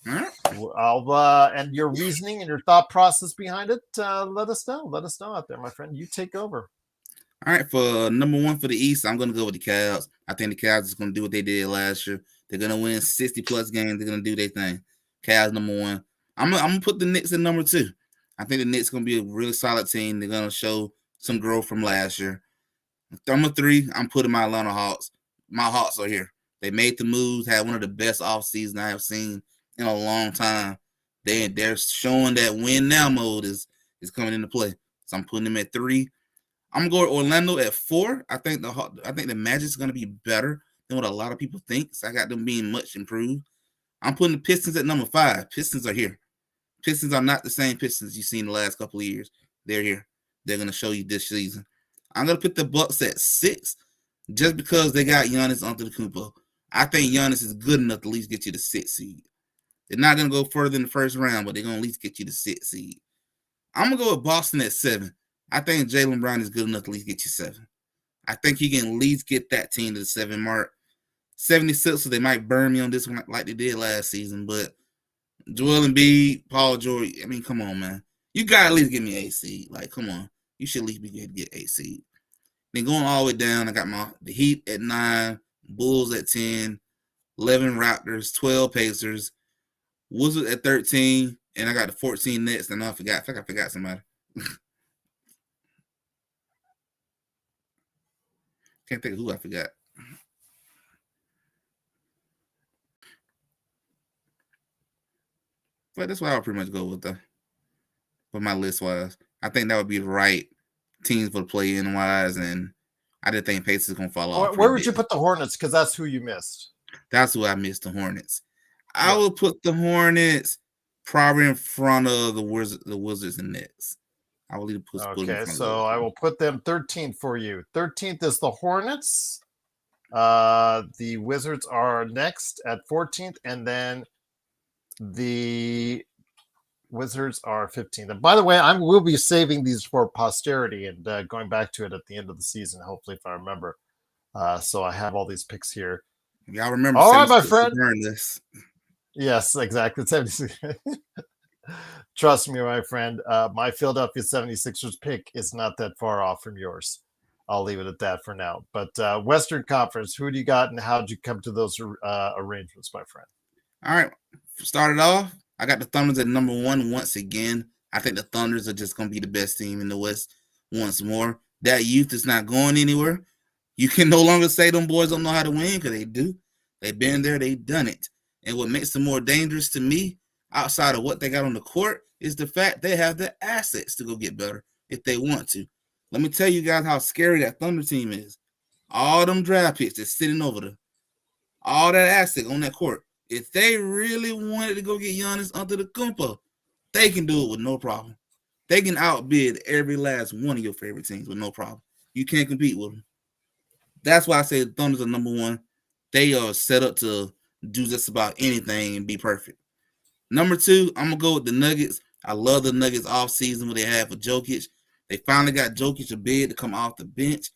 and your reasoning and your thought process behind it, let us know. Let us know out there, my friend. You take over. All right, for number 1 for the East, I'm going to go with the Cavs. I think the Cavs is going to do what they did last year. They're going to win 60-plus games. They're going to do their thing. Cavs number 1. I'm going to put the Knicks at number 2. I think the Knicks going to be a really solid team. They're going to show some growth from last year. Number 3, I'm putting my Atlanta Hawks. My Hawks are here. They made the moves, had one of the best off seasons I have seen in a long time. They're showing that win now mode is coming into play. So I'm putting them at 3. I'm going to go Orlando at 4. I think the Magic's going to be better than what a lot of people think. So I got them being much improved. I'm putting the Pistons at number 5. Pistons are here. Pistons are not the same Pistons you've seen the last couple of years. They're here. They're going to show you this season. I'm going to put the Bucks at 6 just because they got Giannis Antetokounmpo. I think Giannis is good enough to at least get you the 6th seed. They're not going to go further in the first round, but they're going to at least get you the 6th seed. I'm going to go with Boston at 7. I think Jaylen Brown is good enough to at least get you 7. I think he can at least get that team to the 7 mark. 76, so they might burn me on this one like they did last season, but Joel Embiid, Paul George, I mean, come on, man. You got to at least give me 8 seed. Like, come on. You should at least be good to get 8 seed. Then going all the way down, I got the Heat at 9, Bulls at 10, 11 Raptors, 12 Pacers, Wizards at 13, and I got the 14 Nets. And I think I forgot somebody. Can't think of who I forgot. But that's what I would pretty much go with, though. For my list-wise. I think that would be the right teams for the play-in wise, and I didn't think Pacers going to fall off. Where would you put the Hornets? Because that's who you missed. That's who I missed, the Hornets. I would put the Hornets probably in front of the Wizards and Nets. I will either put okay, so I will put them 13th for you. 13th is the Hornets. The Wizards are next at 14th, and then the Wizards are 15th. And by the way, we'll be saving these for posterity and going back to it at the end of the season, hopefully, if I remember. So I have all these picks here. Y'all remember? All right, my friend. This. Yes, exactly. 76. Trust me, my friend. My Philadelphia 76ers pick is not that far off from yours. I'll leave it at that for now. But Western Conference, who do you got, and how did you come to those arrangements, my friend? All right. Started off, I got the Thunders at number 1 once again. I think the Thunders are just going to be the best team in the West once more. That youth is not going anywhere. You can no longer say them boys don't know how to win because they do. They've been there. They've done it. And what makes them more dangerous to me, outside of what they got on the court, is the fact they have the assets to go get better if they want to. Let me tell you guys how scary that Thunder team is. All them draft picks that's sitting over there, all that asset on that court. If they really wanted to go get Giannis Antetokounmpo, they can do it with no problem. They can outbid every last one of your favorite teams with no problem. You can't compete with them. That's why I say the Thunder's are number one. They are set up to do just about anything and be perfect. Number two, I'm gonna go with the Nuggets. I love the Nuggets off season what they had for Jokic. They finally got Jokic a bid to come off the bench.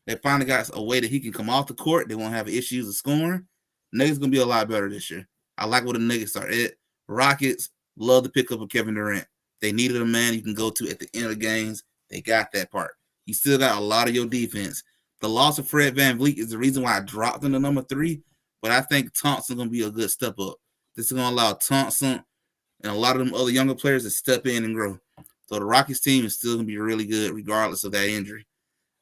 They finally got a way that he can come off the court. They won't have issues of scoring. Nuggets gonna be a lot better this year. I like where the Nuggets are at. Rockets love the pickup of Kevin Durant. They needed a man you can go to at the end of the games. They got that part. You still got a lot of your defense. The loss of Fred VanVleet is the reason why I dropped him to number 3. But I think Thompson's gonna be a good step up. This is gonna allow Thompson and a lot of them other younger players to step in and grow. So the Rockets team is still gonna be really good regardless of that injury.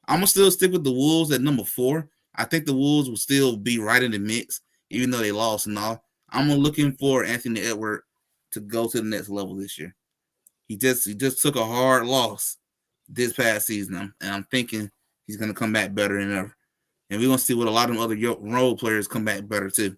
I'm gonna still stick with the Wolves at number 4. I think the Wolves will still be right in the mix, even though they lost and all. I'm looking for Anthony Edwards to go to the next level this year. He just took a hard loss this past season, and I'm thinking he's gonna come back better than ever. And we're gonna see what a lot of them other role players come back better too.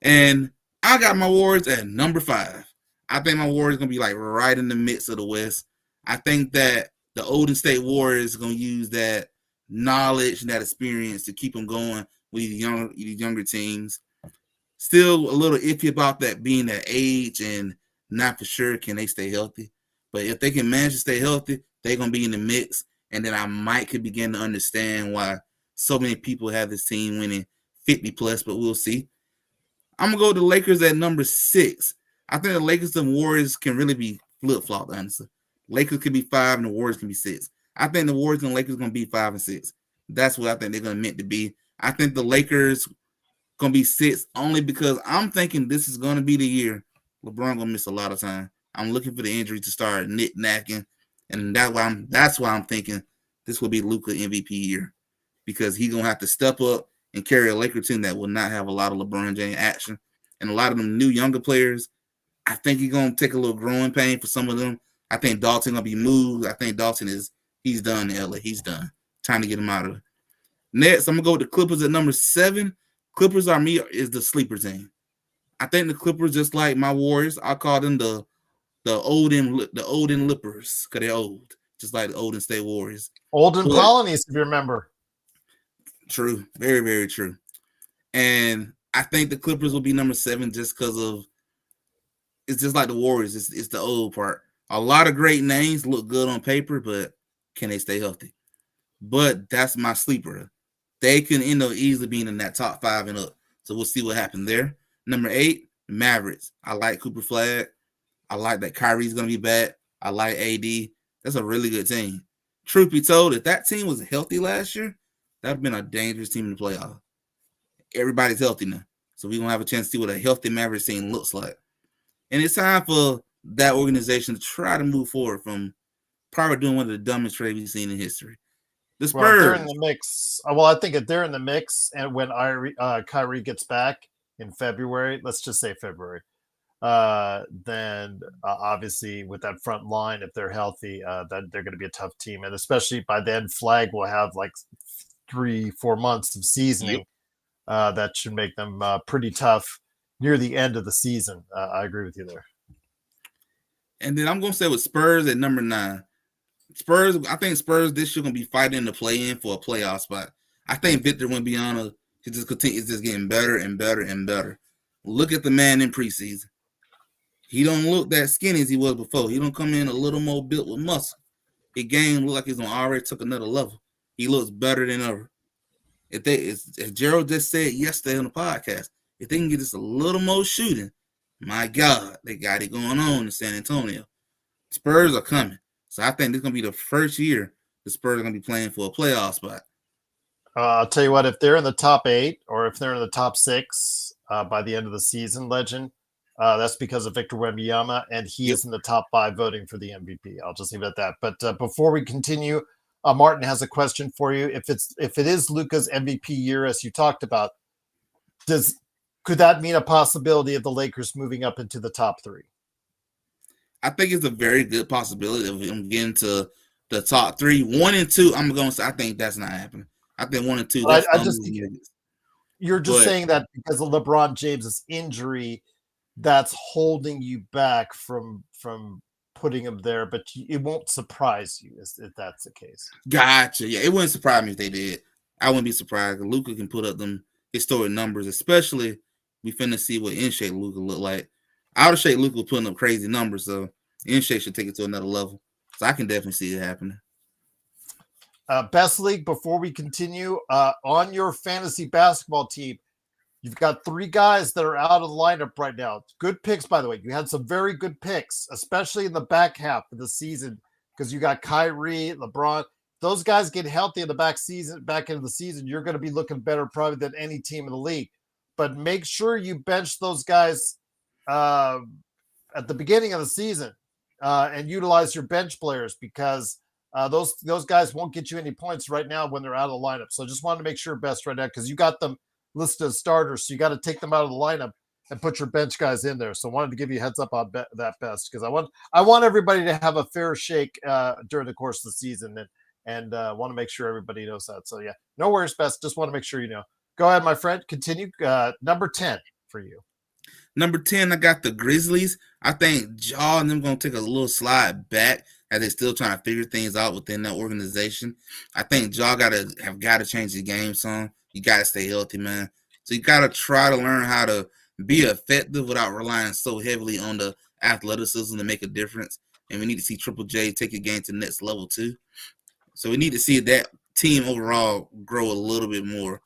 And I got my Warriors at number 5. I think my Warriors gonna be like right in the midst of the West. I think that the Golden State Warriors are gonna use that knowledge and that experience to keep them going with these younger teams. Still a little iffy about that being that age and not for sure can they stay healthy. But if they can manage to stay healthy, they're gonna be in the mix. And then I might could begin to understand why so many people have this team winning 50 plus, but we'll see. I'm gonna go with the Lakers at number 6. I think the Lakers and Warriors can really be flip-flopped, honestly. Lakers can be 5 and the Warriors can be 6. I think the Warriors and Lakers are gonna be 5 and 6. That's what I think they're gonna meant to be. I think the Lakers gonna be 6 only because I'm thinking this is gonna be the year LeBron gonna miss a lot of time. I'm looking for the injury to start knick-knacking, and that's why I'm thinking this will be Luka MVP year, because he's gonna have to step up and carry a Laker team that will not have a lot of LeBron James action. And a lot of them new younger players, I think he's gonna take a little growing pain for some of them. I think Dalton gonna be moved. I think Dalton he's done in LA. He's done. Time to get him out of it. Next, I'm gonna go with the Clippers at number 7. Clippers is the sleeper team. I think the Clippers, just like my Warriors, I call them the Olden Lippers, because they're old, just like the Golden State Warriors. Olden Colonies, if you remember. True. Very, very true. And I think the Clippers will be number 7 just because of it's just like the Warriors. It's the old part. A lot of great names look good on paper, but can they stay healthy? But that's my sleeper. They can end up easily being in that top 5 and up. So we'll see what happens there. Number 8, Mavericks. I like Cooper Flag. I like that Kyrie's going to be back. I like AD. That's a really good team. Truth be told, if that team was healthy last year, that would have been a dangerous team in the playoff. Everybody's healthy now. So we're going to have a chance to see what a healthy Mavericks team looks like. And it's time for that organization to try to move forward from probably doing one of the dumbest trades we've seen in history. The Spurs. Well, they're in the mix. Well, I think if they're in the mix, and when Kyrie gets back in February, let's just say February, then obviously with that front line, if they're healthy, that they're going to be a tough team. And especially by then, Flag will have like 3-4 months of seasoning. Yep. That should make them pretty tough near the end of the season. I agree with you there. And then I'm going to say with Spurs at number 9. Spurs, I think Spurs this year going to be fighting to play in for a playoff spot. I think Victor Wembanyama just continues just getting better and better and better. Look at the man in preseason. He don't look that skinny as he was before. He don't come in a little more built with muscle. His game look like he's already took another level. He looks better than ever. As Gerald just said yesterday on the podcast, if they can get just a little more shooting, my God, they got it going on in San Antonio. Spurs are coming. So I think this is going to be the first year the Spurs are going to be playing for a playoff spot. I'll tell you what, if they're in the top 8 or if they're in the top 6 by the end of the season, Legend, that's because of Victor Wembanyama, and he is in the top 5 voting for the MVP. I'll just leave it at that. But before we continue, Martin has a question for you. If it is Luka's MVP year, as you talked about, does could that mean a possibility of the Lakers moving up into the top 3? I think it's a very good possibility of him getting to the top 3. 1 and 2, I'm going to say I think that's not happening. I think 1 and 2, that's I just think you're just But saying that because of LeBron James's injury, that's holding you back from putting him there, but it won't surprise you if that's the case. gotcha. Yeah, it wouldn't surprise me if they did. I wouldn't be surprised. Luka can put up them historic numbers, especially we finna see what in shape Luka look like. Out of shape Luka putting up crazy numbers, so in shape should take it to another level. So I can definitely see it happening. Best League, before we continue, on your fantasy basketball team, you've got 3 guys that are out of the lineup right now. Good picks, by the way. You had some very good picks, especially in the back half of the season, because you got Kyrie, LeBron. Those guys get healthy in the back end of the season. You're going to be looking better probably than any team in the league. But make sure you bench those guys at the beginning of the season and utilize your bench players, because those guys won't get you any points right now when they're out of the lineup. So just wanted to make sure best right now, because you got them listed as starters, so you got to take them out of the lineup and put your bench guys in there. So I wanted to give you a heads up on that best, because I want everybody to have a fair shake during the course of the season, and want to make sure everybody knows that. So yeah, no worries, best. Just want to make sure you know. Go ahead, my friend. Continue. Number 10 for you. Number 10, I got the Grizzlies. I think Ja and them going to take a little slide back as they're still trying to figure things out within that organization. I think Ja got to change his game some. You got to stay healthy, man. So you got to try to learn how to be effective without relying so heavily on the athleticism to make a difference. And we need to see Triple J take your game to the next level too. So we need to see that team overall grow a little bit more.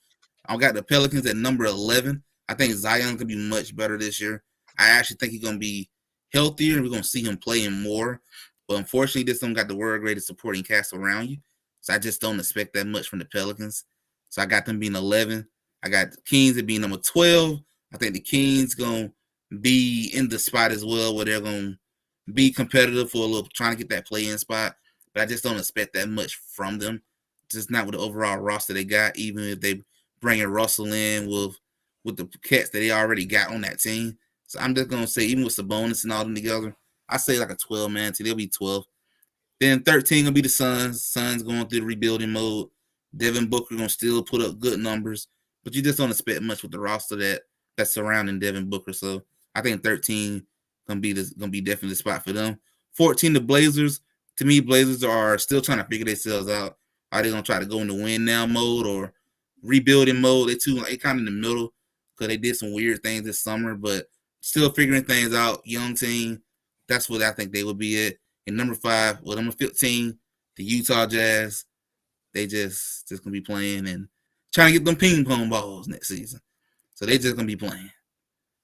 I've got the Pelicans at number 11. I think Zion's going to be much better this year. I actually think he's going to be healthier, and we're going to see him playing more. But unfortunately, this don't got the world greatest supporting cast around you. So I just don't expect that much from the Pelicans. So I got them being 11. I got the Kings at being number 12. I think the Kings going to be in the spot as well, where they're going to be competitive for a little, trying to get that play-in spot. But I just don't expect that much from them. Just not with the overall roster they got, even if they bring in Russell in with the cats that they already got on that team. So I'm just going to say, even with Sabonis and all them together, I say like a 12-man team. They'll be 12. Then 13 going to be the Suns. Suns going through the rebuilding mode. Devin Booker going to still put up good numbers, but you just don't expect much with the roster that's surrounding Devin Booker. So I think 13 going to be definitely the spot for them. 14, the Blazers. To me, Blazers are still trying to figure themselves out. Are they going to try to go into win now mode or rebuilding mode? They kind of in the middle because they did some weird things this summer, but still figuring things out. Young team. That's what I think they would be at. And number 15, the Utah Jazz. They just going to be playing and trying to get them ping pong balls next season. So they just going to be playing.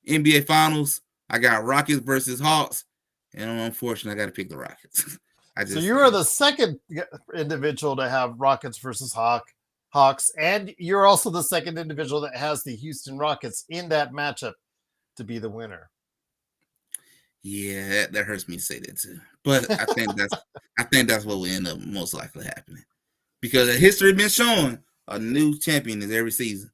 NBA Finals, I got Rockets versus Hawks. And unfortunately, I got to pick the Rockets. So you are the second individual to have Rockets versus Hawks, and you're also the second individual that has the Houston Rockets in that matchup to be the winner. Yeah, that hurts me to say that too. But I think that's what will end up most likely happening. Because history been showing a new champion is every season.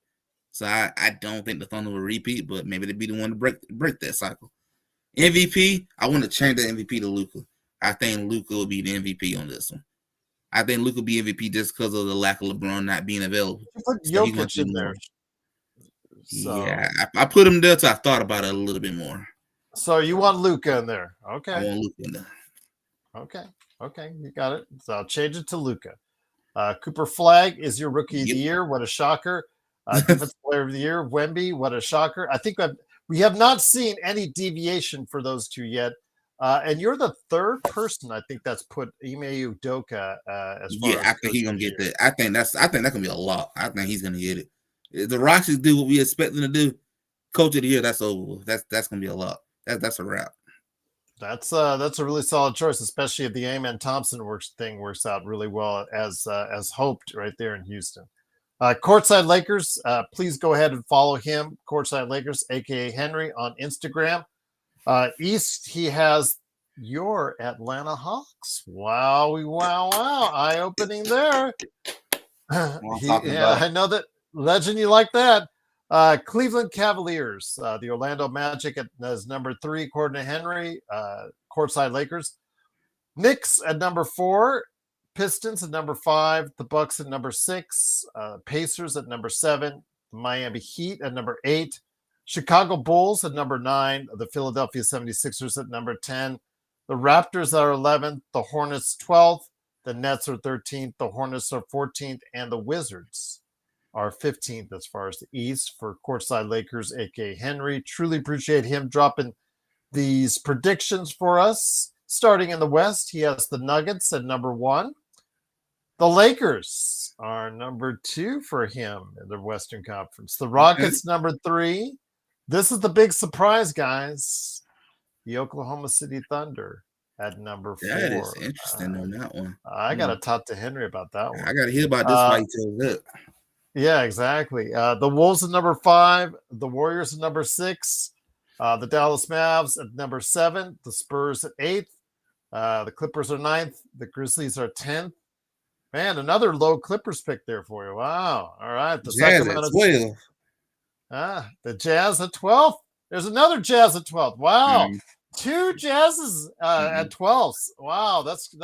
So I don't think the Thunder will repeat, but maybe they'll be the one to break that cycle. MVP, I want to change the MVP to Luka. I think Luka will be the MVP on this one. I think Luka will be MVP just because of the lack of LeBron not being available. You put Jokic in there. So, yeah, I put him there, so I thought about it a little bit more. So you want Luka in there. Okay. I want Luka in there. Okay. You got it. So I'll change it to Luka. Cooper Flagg is your rookie of the year. What a shocker. Defensive player of the year, Wemby. What a shocker. I think we have not seen any deviation for those two yet. And you're the third person, I think, that's put Ime Udoka as far as. I think he's gonna get that. I think that's gonna be a lot. I think he's gonna get it. If the Rockets do what we expect them to do, coach of the year, that's over. That's gonna be a lot. That's a wrap. That's a really solid choice, especially if the Amen Thompson works out really well as hoped right there in Houston. Courtside Lakers, please go ahead and follow him, Courtside Lakers, aka Henry, on Instagram. East, he has your Atlanta Hawks. Wow. Eye opening there. I know that legend, you like that. Cleveland Cavaliers, the Orlando Magic as number 3, according to Henry. Courtside Lakers. Knicks at number 4. Pistons at number 5. The Bucks at number 6. Pacers at number 7. Miami Heat at number 8. Chicago Bulls at number 9. The Philadelphia 76ers at number 10. The Raptors are 11th. The Hornets 12th. The Nets are 13th. The Hornets are 14th. And the Wizards are 15th as far as the East for Courtside Lakers, a.k.a. Henry. Truly appreciate him dropping these predictions for us. Starting in the West, he has the Nuggets at number 1. The Lakers are number 2 for him in the Western Conference. The Rockets, number 3. This is the big surprise, guys. The Oklahoma City Thunder at number 4. That is interesting on that one. I got to talk to Henry about that one. I got to hear about this fight till look. Yeah, exactly. The Wolves at number 5. The Warriors at number 6. The Dallas Mavs at number 7. The Spurs at 8th. The Clippers are 9th. The Grizzlies are 10th. Man, another low Clippers pick there for you. Wow. All right. The Jazz at 12. The Jazz at 12th. There's another Jazz at 12th. Wow. 2 Jazzes at 12th. Wow, that's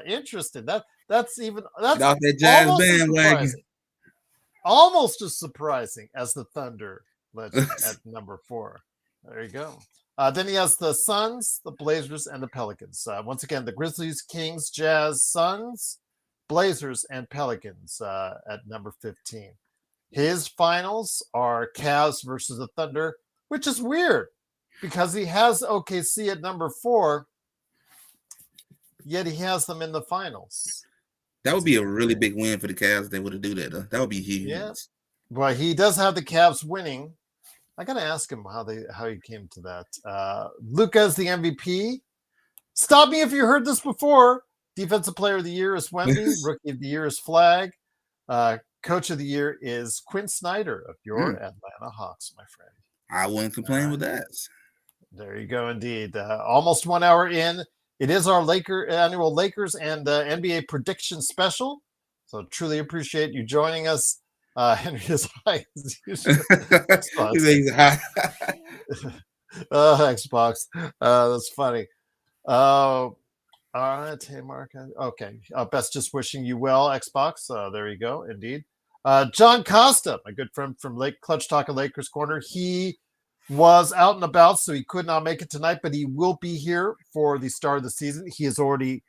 interesting. That's off that Jazz bandwagon. Almost as surprising as the Thunder legend at number 4. There you go. Then he has the Suns, the Blazers, and the Pelicans. Once again, the Grizzlies, Kings, Jazz, Suns, Blazers, and Pelicans at number 15. His finals are Cavs versus the Thunder, which is weird because he has OKC at number 4, yet he has them in the finals. That would be a really big win for the Cavs if they would have do that. That would be huge. Yeah. Well, he does have the Cavs winning. I got to ask him how he came to that. Luka's the MVP. Stop me if you heard this before. Defensive Player of the Year is Wemby. Rookie of the Year is Flag. Coach of the Year is Quinn Snyder of your Atlanta Hawks, my friend. I wouldn't complain with that. There you go, indeed. Almost 1 hour in. It is our annual Lakers and NBA prediction special. So truly appreciate you joining us. Henry is high as usual. Xbox. That's funny. All right. Hey, Mark. Okay. Best just wishing you well, Xbox. There you go. Indeed. John Costa, my good friend from Clutch Talk and Lakers Corner. He was out and about, so he could not make it tonight, but he will be here for the start of the season. He has already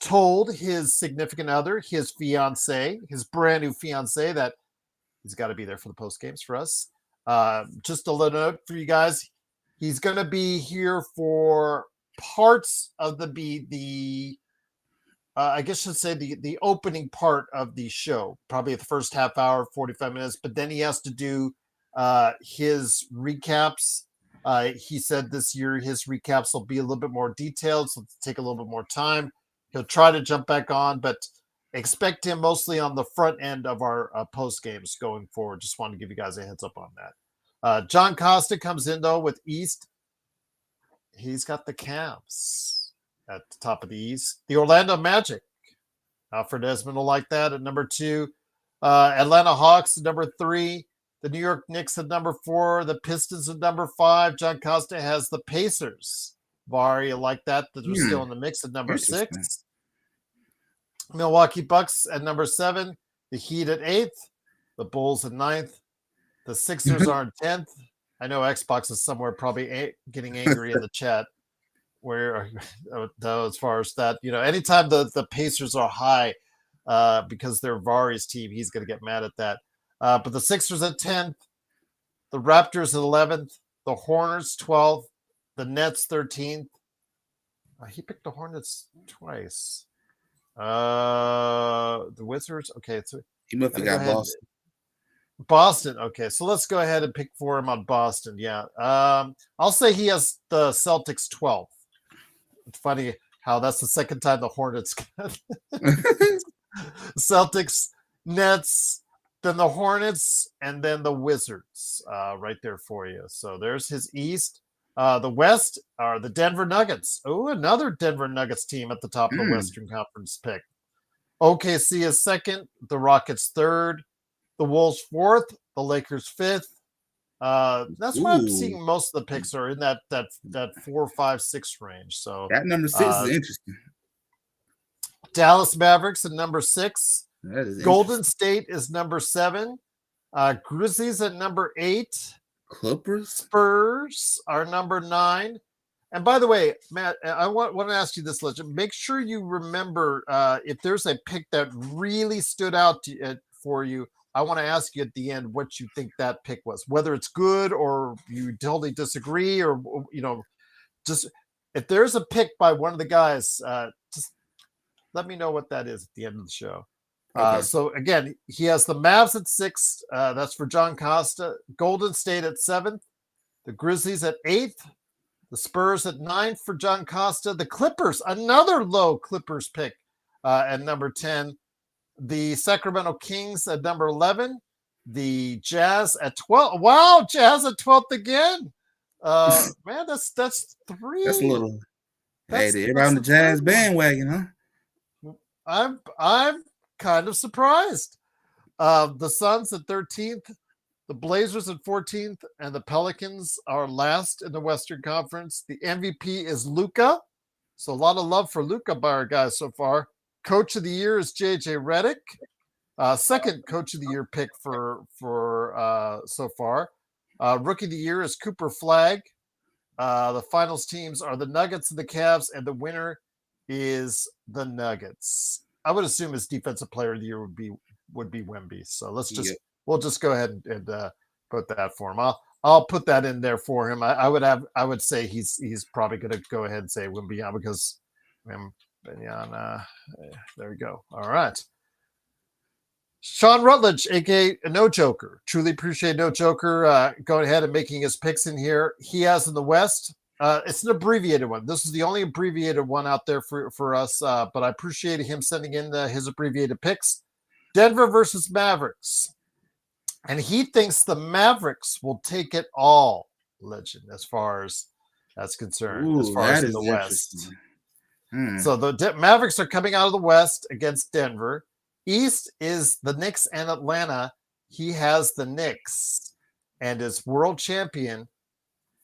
told his significant other, his fiance, his brand new fiance, that he's got to be there for the post games for us. Just a little note for you guys. He's going to be here for parts of the I guess I should say the opening part of the show, probably the first half hour, 45 minutes, but then he has to do his recaps. He said this year his recaps will be a little bit more detailed, so it'll take a little bit more time. He'll try to jump back on, but expect him mostly on the front end of our post games going forward. Just want to give you guys a heads up on that. John Costa comes in though with East. He's got the Cavs at the top of the East. The Orlando Magic. Alfred Esmond will like that at number 2. Atlanta Hawks at number 3. The New York Knicks at number 4. The Pistons at number 5. John Costa has the Pacers. Vari, you like that? That are still in the mix at number 6. Milwaukee Bucks at number 7. The Heat at 8th. The Bulls at 9th. The Sixers are in 10th. I know Xbox is somewhere probably getting angry in the chat. Where, as far as that, anytime the Pacers are high because they're Vari's team, he's going to get mad at that. But the Sixers at 10th, the Raptors at 11th, the Hornets 12th, the Nets 13th. He picked the Hornets twice. The Wizards, okay. So he must have got Boston. Boston, okay. So let's go ahead and pick for him on Boston. Yeah. I'll say he has the Celtics 12th. It's funny how that's the second time the Hornets got Celtics, Nets, then the Hornets, and then the Wizards right there for you. So there's his East. The West are the Denver Nuggets. Oh, another Denver Nuggets team at the top of the Western Conference pick. OKC is second. The Rockets third. The Wolves fourth. The Lakers 5th. That's why I'm Ooh, seeing most of the picks are in that 4, 5, 6 range. So that number 6 is interesting. Dallas Mavericks at number 6. That is Golden interesting. State is number 7. Grizzlies at number 8. Clippers. Spurs are number 9. And by the way, Matt, I want to ask you this, Legend. Make sure you remember if there's a pick that really stood out for you. I want to ask you at the end what you think that pick was, whether it's good or you totally disagree, or just if there's a pick by one of the guys, just let me know what that is at the end of the show. Okay. So again, he has the Mavs at 6. That's for John Costa. Golden State at 7th. The Grizzlies at 8th. The Spurs at 9th for John Costa. The Clippers, another low Clippers pick at number 10. The Sacramento Kings at number 11. The Jazz at 12. Wow, Jazz at 12th again. Man, that's 3. That's a little. Hey, That's they're on the Jazz third one. bandwagon, huh? I'm kind of surprised. The Suns at 13th. The Blazers at 14th, and the Pelicans are last in the Western Conference. The MVP is Luka. So a lot of love for Luka by our guys so far. Coach of the year is JJ Redick. Second coach of the year pick for so far. Rookie of the year is Cooper Flagg. The finals teams are the Nuggets and the Cavs, and the winner is the Nuggets. I would assume his defensive player of the year would be Wemby. So we'll just go ahead and put that for him. I'll put that in there for him. I would say he's probably going to go ahead and say Wembanyama because Wembanyama. There we go. All right. Sean Rutledge, aka No Joker. Truly appreciate No Joker going ahead and making his picks in here. He has in the West. It's an abbreviated one. This is the only abbreviated one out there for us. But I appreciated him sending in his abbreviated picks. Denver versus Mavericks. And he thinks the Mavericks will take it all, Legend, as far as that's concerned, Ooh, as far as in the West. So the Mavericks are coming out of the West against Denver. East is the Knicks and Atlanta. He has the Knicks. And his world champion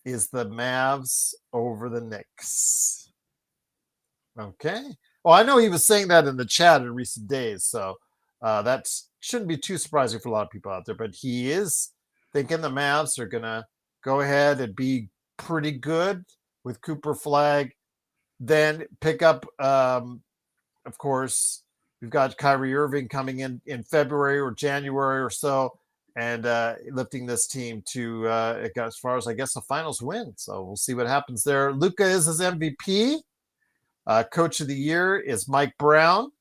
is the Mavs over the Knicks. Okay. Well, I know he was saying that in the chat in recent days, so that shouldn't be too surprising for a lot of people out there. But he is thinking the Mavs are going to go ahead and be pretty good with Cooper Flagg. Then pick up, of course, we've got Kyrie Irving coming in February or January or so, and lifting this team to as far as I guess the finals win. So we'll see what happens there. Luka is his MVP. Coach of the year is Mike Brown.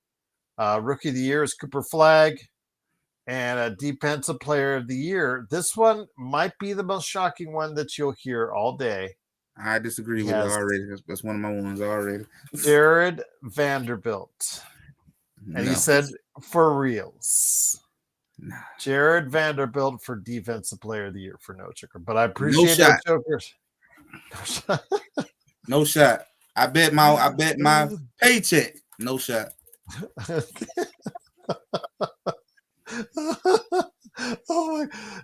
Rookie of the year is Cooper Flagg. And a defensive player of the year. This one might be the most shocking one that you'll hear all day. I disagree with it already. That's one of my ones already. Jared Vanderbilt. And he said for reals. Nah. Jared Vanderbilt for defensive player of the year for No Joker. But I appreciate No Jokers. No shot. I bet my paycheck. No shot.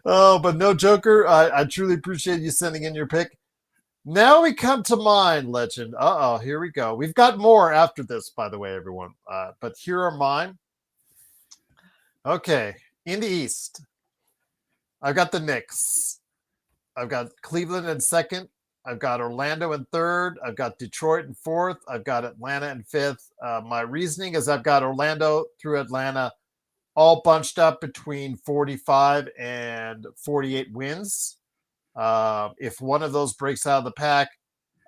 But No Joker, I truly appreciate you sending in your pick. Now we come to mine, Legend. Here we go. We've got more after this, by the way, everyone. But here are mine. Okay, in the East, I've got the Knicks. I've got Cleveland in second. I've got Orlando in third. I've got Detroit in fourth. I've got Atlanta in fifth. My reasoning is I've got Orlando through Atlanta all bunched up between 45 and 48 wins. If one of those breaks out of the pack,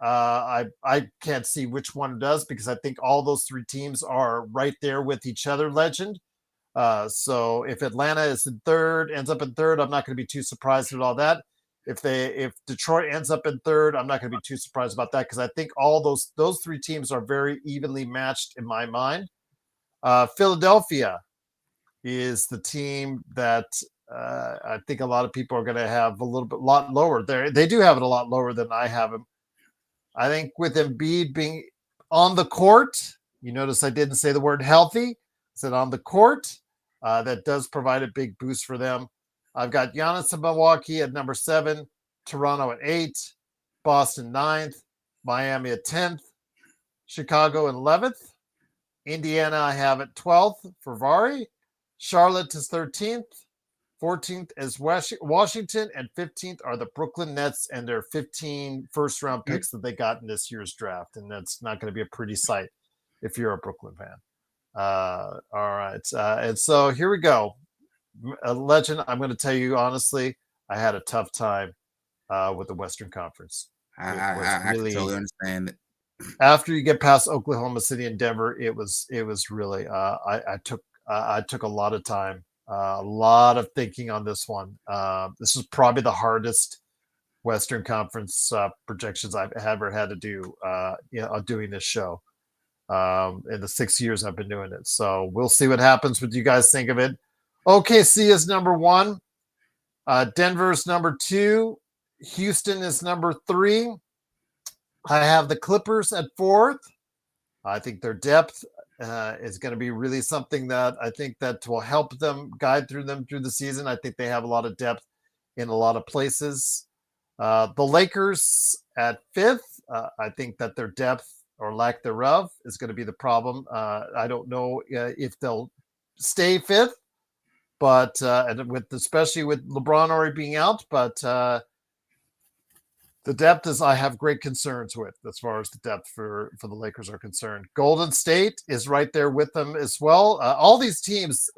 I can't see which one does because I think all those three teams are right there with each other, Legend. So if Atlanta is in third, ends up in third, I'm not going to be too surprised at all that. If Detroit ends up in third, I'm not going to be too surprised about that because I think all those three teams are very evenly matched in my mind. Philadelphia is the team that I think a lot of people are going to have a lot lower there. They do have it a lot lower than I have them. I think with Embiid being on the court, you notice I didn't say the word healthy. I said on the court. That does provide a big boost for them. I've got Giannis and Milwaukee at number 7, Toronto at 8, Boston 9th, Miami at 10th, Chicago at 11th, Indiana I have at 12th for Vari, Charlotte is 13th, 14th is Washington, and 15th are the Brooklyn Nets and their 15 first-round picks that they got in this year's draft. And that's not going to be a pretty sight if you're a Brooklyn fan. All right. And so here we go. Legend, I'm going to tell you honestly, I had a tough time with the Western Conference. I can totally understand it. After you get past Oklahoma City and Denver, it was really I took a lot of time, a lot of thinking on this one. This is probably the hardest Western Conference projections I've ever had to do doing this show in the 6 years I've been doing it. So we'll see what happens. What do you guys think of it? OKC is number 1. Denver's number 2. Houston is number 3. I have the Clippers at 4th. I think their depth is going to be really something that I think that will help them guide through the season. I think they have a lot of depth in a lot of places. The Lakers at 5th. I think that their depth or lack thereof is going to be the problem. I don't know if they'll stay 5th, but especially with LeBron already being out, but the depth is I have great concerns with as far as the depth for the Lakers are concerned. Golden State is right there with them as well. All these teams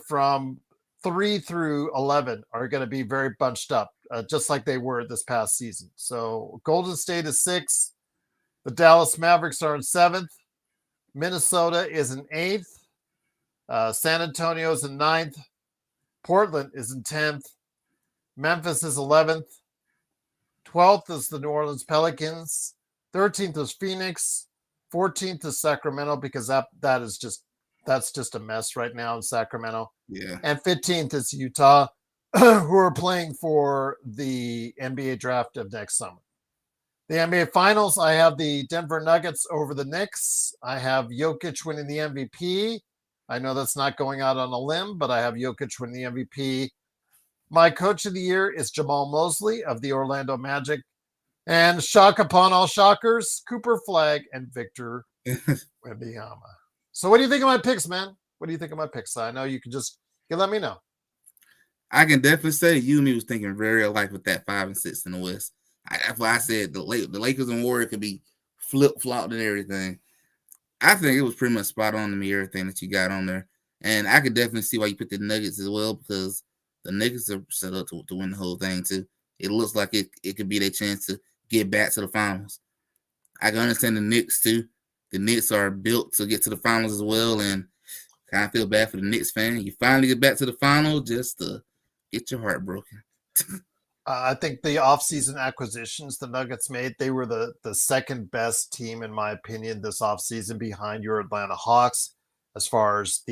from 3 through 11 are going to be very bunched up, just like they were this past season. So Golden State is 6th. The Dallas Mavericks are in 7th. Minnesota is in 8th. San Antonio is in 9th. Portland is in 10th. Memphis is 11th. 12th is the New Orleans Pelicans. 13th is Phoenix. 14th is Sacramento because that's just a mess right now in Sacramento. Yeah. And 15th is Utah, who are playing for the NBA draft of next summer. The NBA Finals, I have the Denver Nuggets over the Knicks. I have Jokic winning the MVP. I know that's not going out on a limb, but I have Jokic winning the MVP. My coach of the year is Jamal Mosley of the Orlando Magic. And shock upon all shockers, Cooper Flagg and Victor Wembanyama. So what do you think of my picks, man? What do you think of my picks? I know you can let me know. I can definitely say you and me was thinking very alike with that 5 and 6 in the West. That's why I said the Lakers and Warriors could be flip-flopped and everything. I think it was pretty much spot on to me, everything that you got on there. And I could definitely see why you put the Nuggets as well, because the Nuggets are set up to win the whole thing, too. It looks like it could be their chance to get back to the finals. I can understand the Knicks, too. The Knicks are built to get to the finals as well, and kind of feel bad for the Knicks fan. You finally get back to the final just to get your heart broken. I think the offseason acquisitions the Nuggets made, they were the second best team, in my opinion, this offseason behind your Atlanta Hawks as far as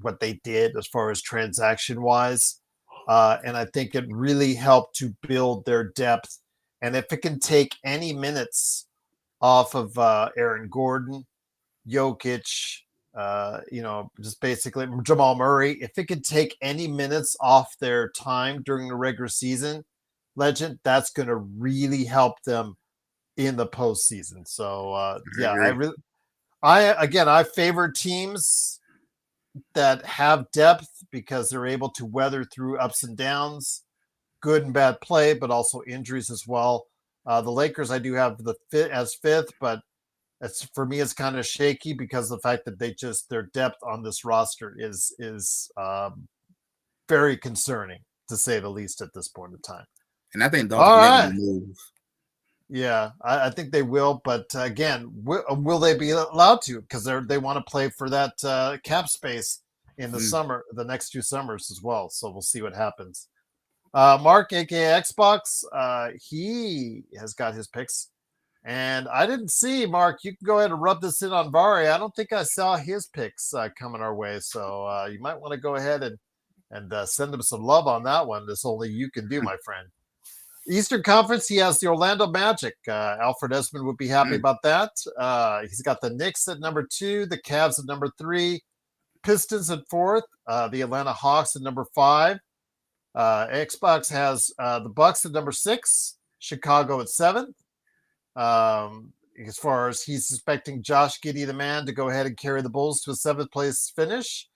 what they did as far as transaction-wise. And I think it really helped to build their depth. And if it can take any minutes off of Aaron Gordon, Jokic, just basically Jamal Murray, if it could take any minutes off their time during the regular season, Legend, that's going to really help them in the postseason. So I favor teams that have depth because they're able to weather through ups and downs, good and bad play, but also injuries as well. The Lakers, I do have as 5th, but for me, it's kind of shaky because of the fact that their depth on this roster is very concerning, to say the least, at this point in time. And I think Dolphins move. Yeah, I think they will. But again, will they be allowed to? Because they want to play for that cap space in the summer, the next 2 summers as well. So we'll see what happens. Mark, aka Xbox, he has got his picks. And I didn't see, Mark, you can go ahead and rub this in on Vari. I don't think I saw his picks coming our way. So you might want to go ahead and send him some love on that one. That's only you can do, my friend. Eastern Conference, he has the Orlando Magic. Alfred Esmond would be happy about that. He's got the Knicks at number 2, the Cavs at number 3, Pistons at 4th, the Atlanta Hawks at number 5, Xbox has the Bucks at number 6, Chicago at 7th. As far as he's expecting Josh Giddey, the man, to go ahead and carry the Bulls to a 7th place finish.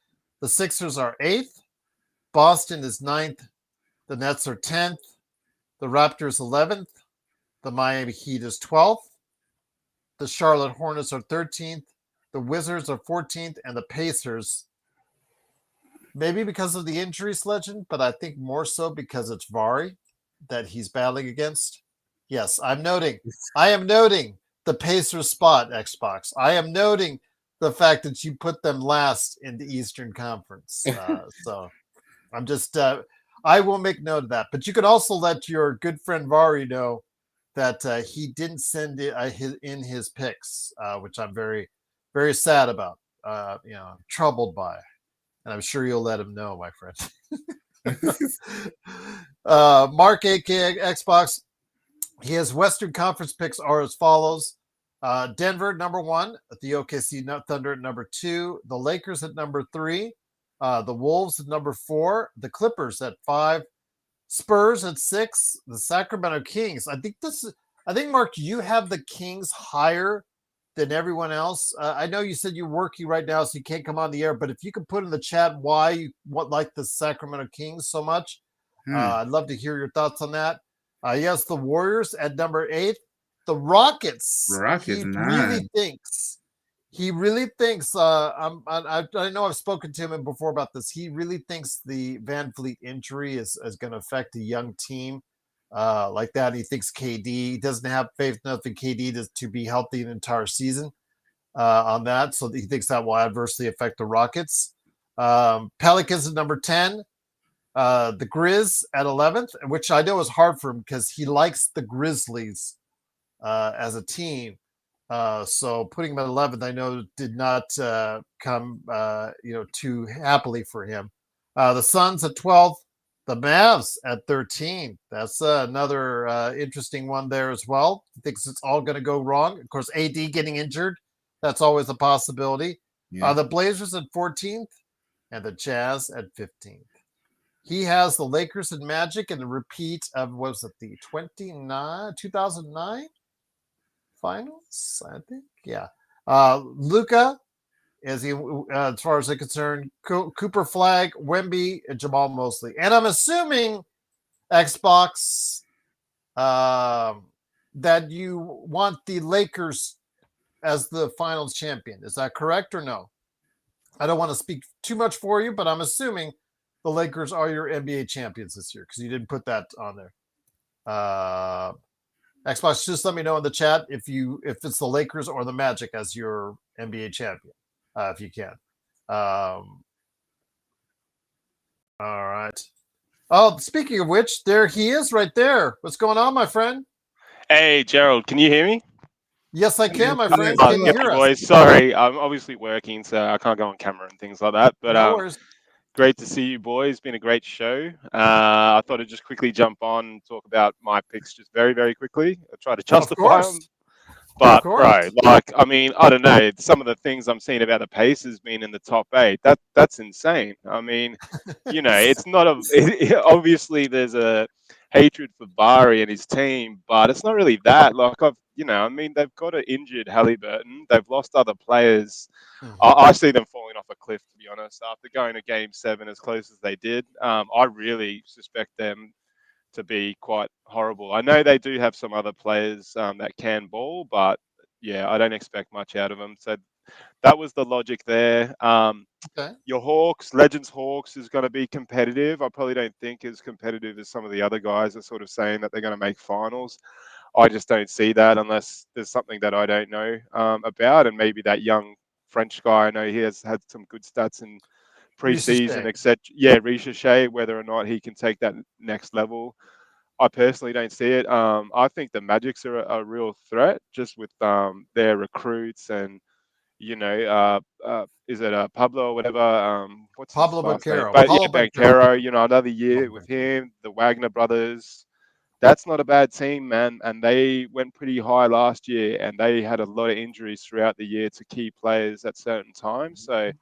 The Sixers are 8th. Boston is 9th. The Nets are 10th. The Raptors 11th. The Miami Heat is 12th. The Charlotte Hornets are 13th. The Wizards are 14th. And the Pacers, maybe because of the injuries, Legend, but I think more so because it's Vari that he's battling against. Yes, I am noting the Pacers spot, Xbox. I am noting the fact that you put them last in the Eastern Conference. So I'm just, I will make note of that. But you could also let your good friend Vari know that he didn't send in his picks, which I'm very, very sad about. Troubled by, and I'm sure you'll let him know, my friend. Mark, aka Xbox, his Western Conference picks are as follows: Denver number 1, the OKC Thunder at number 2, the Lakers at number 3, the Wolves at number 4, the Clippers at 5, Spurs at 6, the Sacramento Kings. I think Mark, you have the Kings higher than everyone else. I know you said you're working right now, so you can't come on the air. But if you could put in the chat why you like the Sacramento Kings so much, I'd love to hear your thoughts on that. Yes, the Warriors at number 8, the Rockets. Rockets, He really thinks. I know I've spoken to him before about this. He really thinks the Van Vliet injury is going to affect a young team like that. He thinks KD doesn't have faith enough in KD to be healthy an entire season on that. So he thinks that will adversely affect the Rockets. Pelicans at number 10. The Grizz at 11th, which I know is hard for him because he likes the Grizzlies as a team. So putting him at 11th, I know did not come, too happily for him. The Suns at 12th, the Mavs at 13. That's another interesting one there as well. He thinks it's all going to go wrong. Of course, AD getting injured, that's always a possibility. Yeah. The Blazers at 14th and the Jazz at 15th. He has the Lakers and Magic in the repeat of, was it the 2009 finals, I think. Yeah. Luca, as far as I'm concerned, Cooper Flag, Wemby, and Jamal Mosley. And I'm assuming, Xbox, that you want the Lakers as the finals champion. Is that correct or no? I don't want to speak too much for you, but I'm assuming the Lakers are your NBA champions this year because you didn't put that on there. Xbox, just let me know in the chat if it's the Lakers or the Magic as your NBA champion, if you can. All right. Oh, speaking of which, there he is right there. What's going on, my friend? Hey, Gerald, can you hear me? Yes, I can, my friend. Can you hear us? Boys, sorry, I'm obviously working, so I can't go on camera and things like that. But no worries. Great to see you, boys. It's been a great show. I thought I'd just quickly jump on and talk about my picks just very, very quickly. I'll try to justify them. But, bro, I don't know. Some of the things I'm seeing about the Pacers being in the top 8, that's insane. I mean, it's not obviously there's a hatred for Bari and his team, but it's not really that. They've got an injured Halliburton. They've lost other players. I see them falling off a cliff, to be honest, after going to Game 7 as close as they did. I really suspect them to be quite horrible. I know they do have some other players that can ball, but yeah, I don't expect much out of them. So that was the logic there. Okay. Your Hawks, Legends Hawks, is going to be competitive. I probably don't think as competitive as some of the other guys are sort of saying that they're going to make finals. I just don't see that unless there's something that I don't know about, and maybe that young French guy, I know he has had some good stats in preseason, etc. Yeah, Ricochet, whether or not he can take that next level. I personally don't see it. I think the Magics are a real threat just with their recruits and, is it Pablo or whatever? What's Pablo his last name? Banchero. But yeah, Banchero, another year with him, the Wagner brothers. That's not a bad team, man. And they went pretty high last year, and they had a lot of injuries throughout the year to key players at certain times. So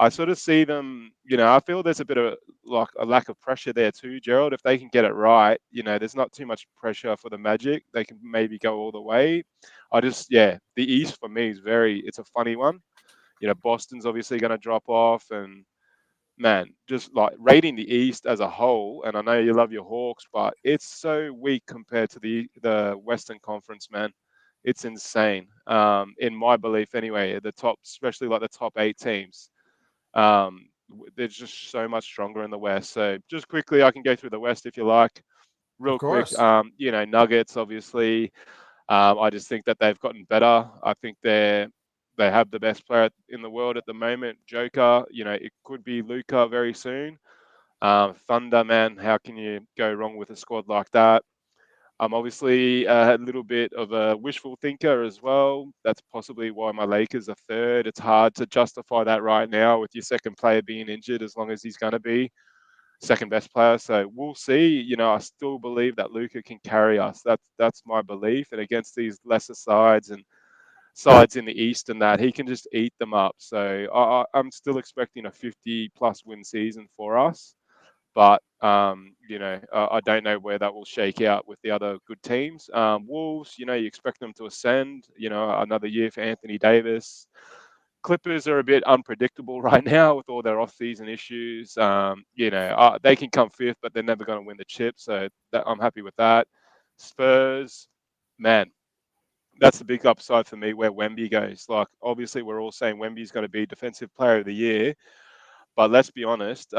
I sort of see them, I feel there's a bit of like a lack of pressure there too, Gerald. If they can get it right, there's not too much pressure for the Magic. They can maybe go all the way. The East for me is it's a funny one. Boston's obviously going to drop off, and man, just like rating the East as a whole, and I know you love your Hawks, but it's so weak compared to the Western Conference, man. It's insane. In my belief, anyway, the top, especially like the top 8 teams, they're just so much stronger in the West. So just quickly, I can go through the West if you like, Of real quick. course. Nuggets, obviously. I just think that they've gotten better. I think they have the best player in the world at the moment, Joker. It could be Luca very soon. Thunder, man, how can you go wrong with a squad like that? I'm obviously a little bit of a wishful thinker as well. That's possibly why my Lakers are third. It's hard to justify that right now with your second player being injured, as long as he's going to be second best player. So we'll see. I still believe that Luca can carry us. That's my belief. And against these lesser sides and sides in the East and that, he can just eat them up. So I'm still expecting a 50+ win season for us. But I don't know where that will shake out with the other good teams. Wolves, you expect them to ascend. Another year for Anthony Davis. Clippers are a bit unpredictable right now with all their off-season issues. They can come fifth, but they're never going to win the chip. So I'm happy with that. Spurs, man, that's the big upside for me where Wemby goes. Like, obviously, we're all saying Wemby's going to be Defensive Player of the Year. But let's be honest,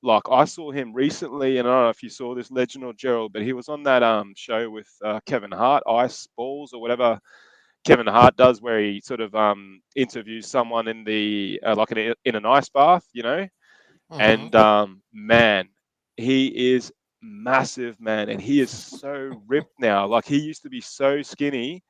like I saw him recently, and I don't know if you saw this, Legend or Gerald, but he was on that show with Kevin Hart, Ice Balls or whatever Kevin Hart does, where he sort of interviews someone in the in an ice bath, Mhm. and man, he is massive, man, and he is so ripped now. Like, he used to be so skinny,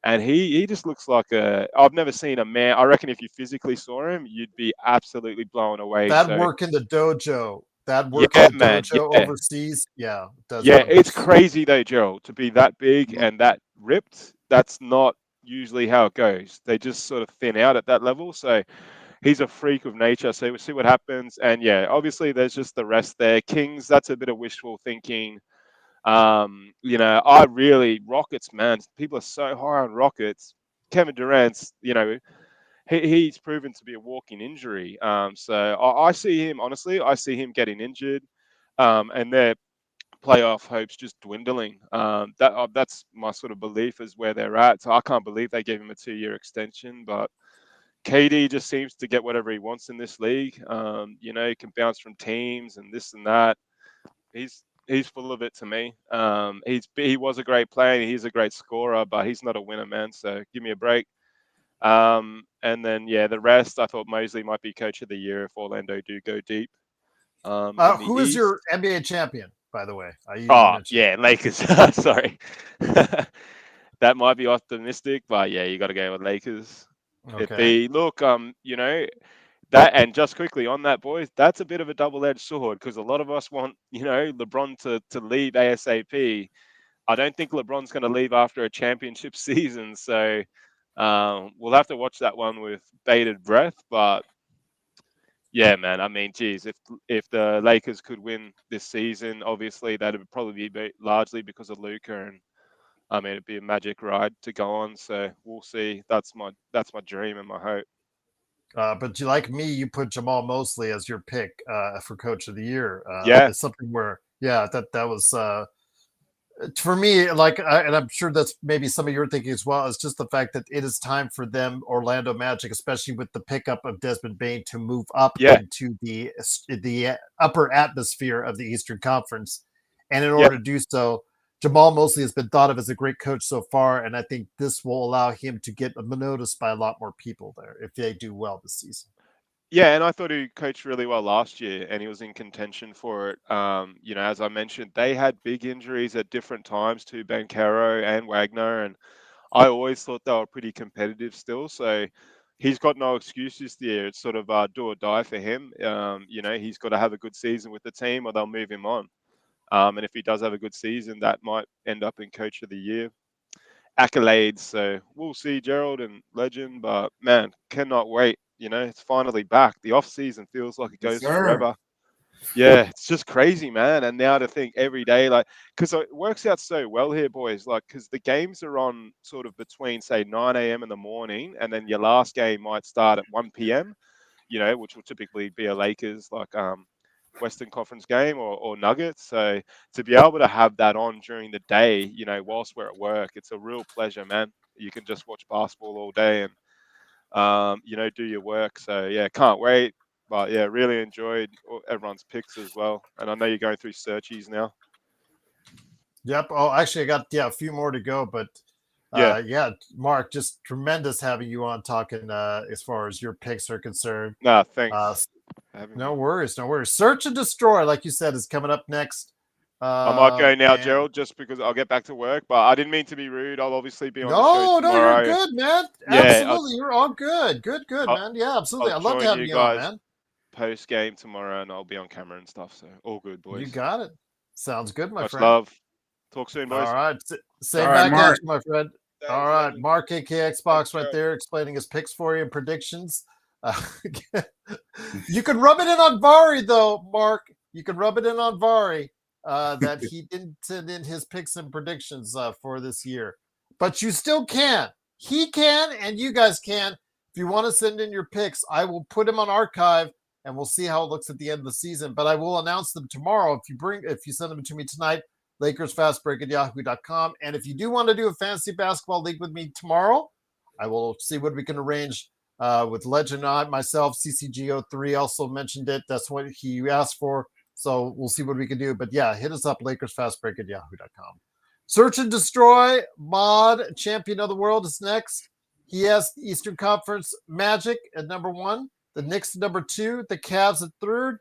and he just looks like I've never seen a man. I reckon if you physically saw him, you'd be absolutely blown away. That So work in the dojo, yeah, man, yeah, overseas, yeah, does yeah. It's wonders. crazy though, Gerald, to be that big Mhm. and that ripped. That's not usually how it goes. They just sort of thin out at that level. So he's a freak of nature. So we'll see what happens. And yeah, obviously there's just the rest there. Kings, that's a bit of wishful thinking. I really Rockets, man. People are so high on Rockets. Kevin Durant's, he's proven to be a walking injury. So I see him, honestly, I see him getting injured, and their playoff hopes just dwindling. That's my sort of belief is where they're at. So I can't believe they gave him a 2-year extension, but KD just seems to get whatever he wants in this league. He can bounce from teams and this and that. He's full of it to me. He was a great player. He's a great scorer, but he's not a winner, man. So give me a break. And then yeah, the rest I thought Mosley might be coach of the year if Orlando do go deep. In the Who is East. your NBA champion, by the way? You didn't Oh mention yeah, Lakers. Sorry, that might be optimistic, but yeah, you got to go with Lakers. that. It Okay. be look, that, and just quickly on that, boys, that's a bit of a double-edged sword because a lot of us want LeBron to leave ASAP. I don't think LeBron's going to leave after a championship season, so we'll have to watch that one with bated breath. But yeah, man, I mean, geez, if the Lakers could win this season, obviously that would probably be largely because of Luka, and I mean, it'd be a magic ride to go on. So we'll see. That's my dream and my hope. But you, like me, you put Jamal Mosley as your pick for Coach of the Year. Yeah, It's something where, yeah, that was for me. Like, and I'm sure that's maybe some of your thinking as well. Is just the fact that it is time for them, Orlando Magic, especially with the pickup of Desmond Bain, to move up yeah, into the upper atmosphere of the Eastern Conference, and in yeah. order to do so, Jamal Mosley has been thought of as a great coach so far, and I think this will allow him to get noticed by a lot more people there if they do well this season. Yeah, and I thought he coached really well last year, and he was in contention for it. As I mentioned, they had big injuries at different times to Bankero and Wagner, and I always thought they were pretty competitive still. So he's got no excuse this year. It's sort of do or die for him. He's got to have a good season with the team, or they'll move him on. And if he does have a good season, that might end up in Coach of the Year accolades. So we'll see, Gerald and Legend. But man, cannot wait You know, it's finally back. The off season feels like it Yes, goes sir. forever. Yeah, it's just crazy, man. And now to think every day, like, because it works out so well here, boys. Like, because the games are on sort of between, say, 9 a.m. in the morning, and then your last game might start at 1 p.m., you know, which will typically be a Lakers, like, Western Conference game or Nuggets. So to be able to have that on during the day, you know, whilst we're at work, it's a real pleasure, man. You can just watch basketball all day and, you know, do your work. So yeah, can't wait. But yeah, really enjoyed everyone's picks as well. And I know you're going through searchies now. Yep. Oh, actually, I got a few more to go, but Yeah. yeah, Mark, just tremendous having you on talking as far as your picks are concerned. Nah, Uh, thanks for having no me. worries, no worries. Search and Destroy, like you said, is coming up next. I might go now, And Gerald, just because I'll get back to work. But I didn't mean to be rude. I'll obviously be on the show no, you're tomorrow. good, man. Yeah, Absolutely, you're all good. Good, I'll, man. Yeah, absolutely. I'll I'd love to join have you you on, guys man. post game tomorrow, and I'll be on camera and stuff. So all good, You boys. got it. Sounds good, my Much friend. love. Talk soon, boys. All right. Same All right, back at Mark. you, my friend. All Thanks, right. legend. Mark, AK Xbox, Thanks, right Gerald. there, explaining his picks for you and predictions. You can rub it in on Vari, though, Mark. You can rub it in on Vari that he didn't send in his picks and predictions for this year. But you still can. He can, and you guys can. If you want to send in your picks, I will put them on archive, and we'll see how it looks at the end of the season. But I will announce them tomorrow if you send them to me tonight. LakersFastBreak@yahoo.com. And if you do want to do a fantasy basketball league with me tomorrow, I will see what we can arrange with Legend on myself. CCGO3 also mentioned it. That's what he asked for. So we'll see what we can do. But yeah, hit us up, LakersFastBreak@yahoo.com. Search and Destroy, Mod, Champion of the World is next. He has the Eastern Conference Magic at number 1, the Knicks at number 2, the Cavs at 3rd,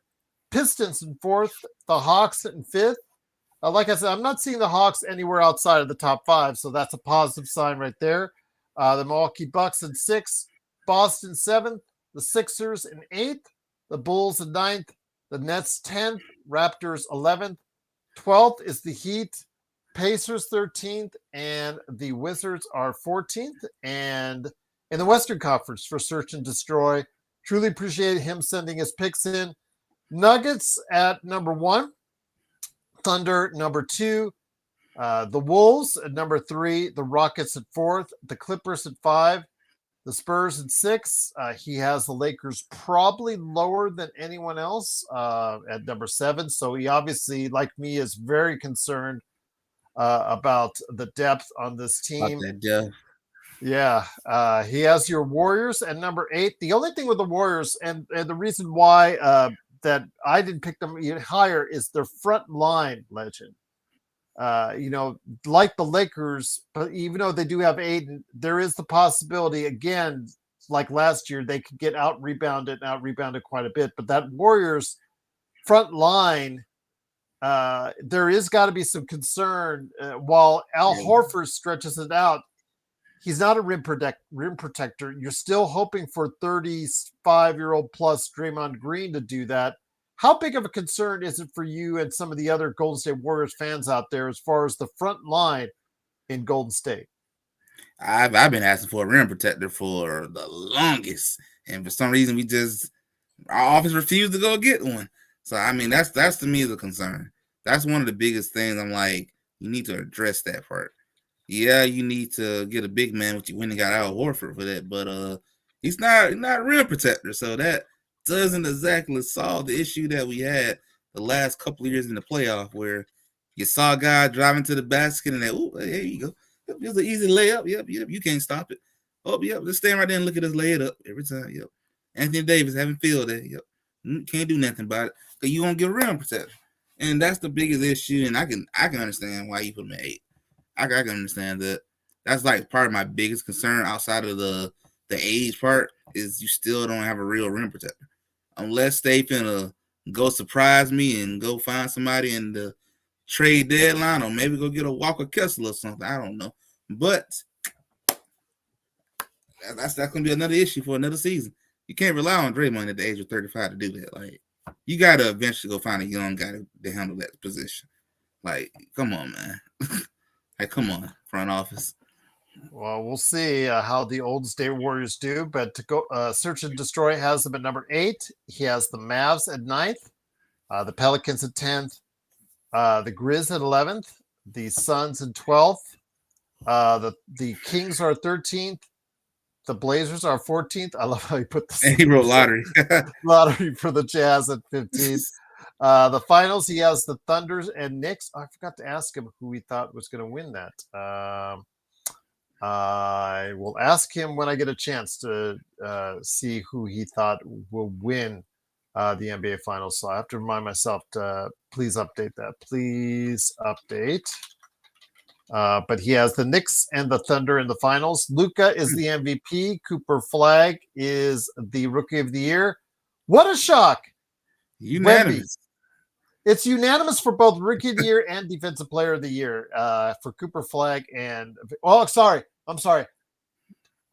Pistons in 4th, the Hawks in 5th. Like I said, I'm not seeing the Hawks anywhere outside of the top 5, so that's a positive sign right there. The Milwaukee Bucks in 6th, Boston 7th, the Sixers in 8th, the Bulls in 9th, the Nets 10th, Raptors 11th, 12th is the Heat, Pacers 13th, and the Wizards are 14th. And in the Western Conference for Search and Destroy, truly appreciate him sending his picks in. Nuggets at number 1. Thunder number 2, the Wolves at number 3, the Rockets at 4th, the Clippers at 5, the Spurs at 6. He has the Lakers probably lower than anyone else at number 7. So he obviously, like me, is very concerned about the depth on this team. Yeah, he has your Warriors at number 8. The only thing with the Warriors, and the reason why that I didn't pick them even higher, is their front line, Legend. You know, like the Lakers, but even though they do have Aiden, there is the possibility, again, like last year, they could get out rebounded quite a bit. But that Warriors front line, there is got to be some concern. While Al Horford stretches it out, he's not a rim protector. You're still hoping for 35-year-old plus Draymond Green to do that. How big of a concern is it for you and some of the other Golden State Warriors fans out there as far as the front line in Golden State? I've been asking for a rim protector for the longest, and for some reason our office refused to go get one. So I mean, that's to me the concern. That's one of the biggest things. I'm like, you need to address that part. Yeah, you need to get a big man, which you went and got Al Horford for that, but he's not a rim protector, so that doesn't exactly solve the issue that we had the last couple of years in the playoff, where you saw a guy driving to the basket and there you go. It's an easy layup. Yep, you can't stop it. Oh, yep, just stand right there and look at us lay it up every time. Yep. Anthony Davis having field there. Yep. Can't do nothing about it because you won't get rim protection. And that's the biggest issue, and I can understand why you put him at 8. I can understand that. That's like part of my biggest concern outside of the age part is you still don't have a real rim protector. Unless they finna go surprise me and go find somebody in the trade deadline, or maybe go get a Walker Kessler or something. I don't know. But that's gonna be another issue for another season. You can't rely on Draymond at the age of 35 to do that. Like, you gotta eventually go find a young guy to handle that position. Like, come on, man. Like, come on, front office. Well, we'll see how the Golden State Warriors do. But to go, Search and Destroy has them at number 8. He has the Mavs at 9th, the Pelicans at 10th, the Grizz at 11th, the Suns at 12th, the Kings are 13th, the Blazers are 14th. I love how you put And he wrote lottery. lottery for the Jazz at 15th. The finals, he has the Thunders and Knicks. I forgot to ask him who he thought was going to win that. I will ask him when I get a chance to see who he thought will win the NBA Finals. So I have to remind myself to please update that. Please update. But he has the Knicks and the Thunder in the finals. Luka is the MVP. Cooper Flag is the Rookie of the Year. What a shock! Unanimous. Wemby. It's unanimous for both Rookie of the Year and Defensive Player of the Year for Cooper Flag and I'm sorry.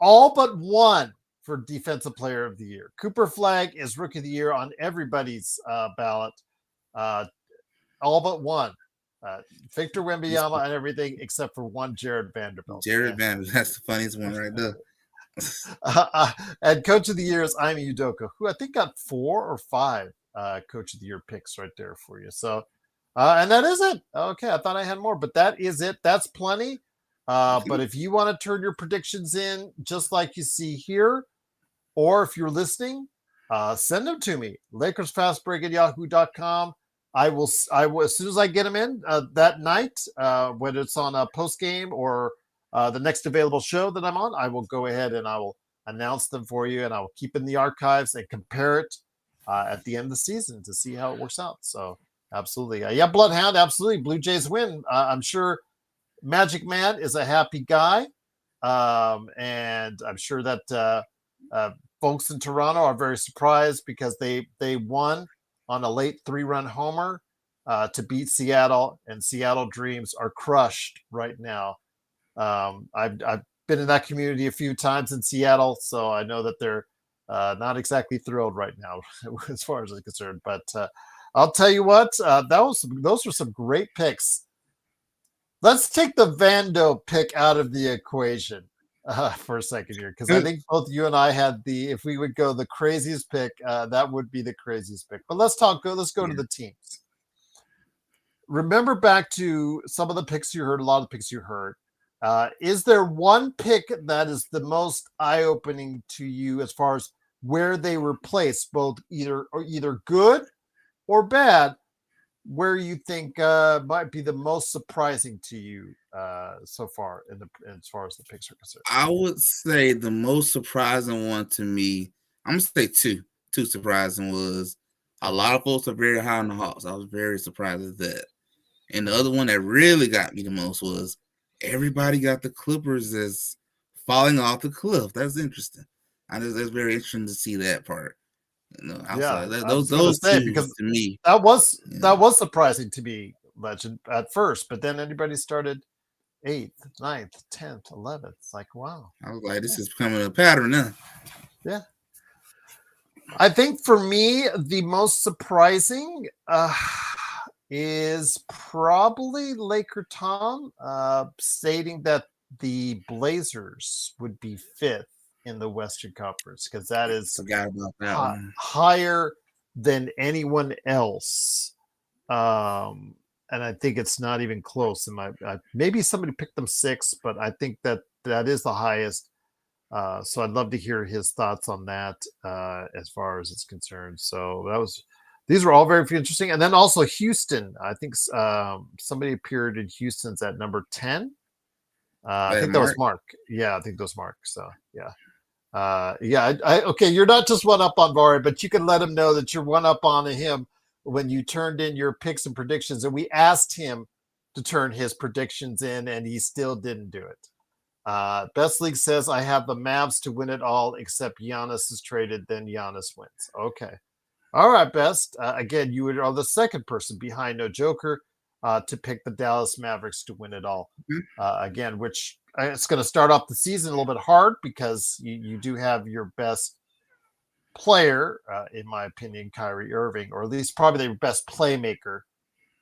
All but one for Defensive Player of the Year. Cooper Flag is Rookie of the Year on everybody's ballot. All but one. Victor Wembanyama and everything except for one Jared Vanderbilt. Vanderbilt. That's the funniest one right there. And Coach of the Year is Ime Udoka, who I think got 4 or 5 Coach of the Year picks right there for you. So, and that is it. Okay, I thought I had more, but that is it. That's plenty. But if you want to turn your predictions in just like you see here, or if you're listening, send them to me. LakersFastBreak@yahoo.com. I will, as soon as I get them in that night, whether it's on a post game or the next available show that I'm on, I will go ahead and I will announce them for you, and I will keep in the archives and compare it at the end of the season to see how it works out. So, absolutely. Yeah, Bloodhound, absolutely. Blue Jays win. I'm sure Magic Man is a happy guy, and I'm sure that folks in Toronto are very surprised because they won on a late 3-run homer to beat Seattle, and Seattle dreams are crushed right now. I've been in that community a few times in Seattle, so I know that they're not exactly thrilled right now as far as I'm concerned. But I'll tell you what, those were some great picks. Let's take the Vando pick out of the equation for a second here, because I think both you and I had if we would go the craziest pick, that would be the craziest pick. But let's go to the teams. Remember back to some of the picks you heard, a lot of the picks you heard. Is there one pick that is the most eye-opening to you as far as where they were placed, both either good or bad, where you think might be the most surprising to you so far as far as the picks are concerned? I would say the most surprising one to me, I'm gonna say two surprising was a lot of folks are very high on the Hawks. I was very surprised at that. And the other one that really got me the most was everybody got the Clippers as falling off the cliff. That's interesting. That's very interesting to see that part. Those two because to me. That was surprising to me, Legend, at first, but then anybody started 8th, 9th, 10th, 11th. It's like, wow. I was like, this is becoming a pattern now. Yeah. I think for me, the most surprising is probably Laker Tom stating that the Blazers would be 5th in the Western Conference, because that is higher than anyone else. And I think it's not even close. Maybe somebody picked them 6th, but I think that is the highest. So I'd love to hear his thoughts on that as far as it's concerned. So these were all very interesting. And then also Houston. I think somebody appeared in Houston's at number 10. I think that was Mark. Yeah, I think that was Mark. So yeah. Okay, you're not just one up on Vari, but you can let him know that you're one up on him when you turned in your picks and predictions, and we asked him to turn his predictions in, and he still didn't do it. Best League says I have the Mavs to win it all, except Giannis is traded, then Giannis wins. Okay. All right, Best. Again, you are the second person behind No Joker to pick the Dallas Mavericks to win it all. Again, which it's going to start off the season a little bit hard because you do have your best player, in my opinion, Kyrie Irving, or at least probably their best playmaker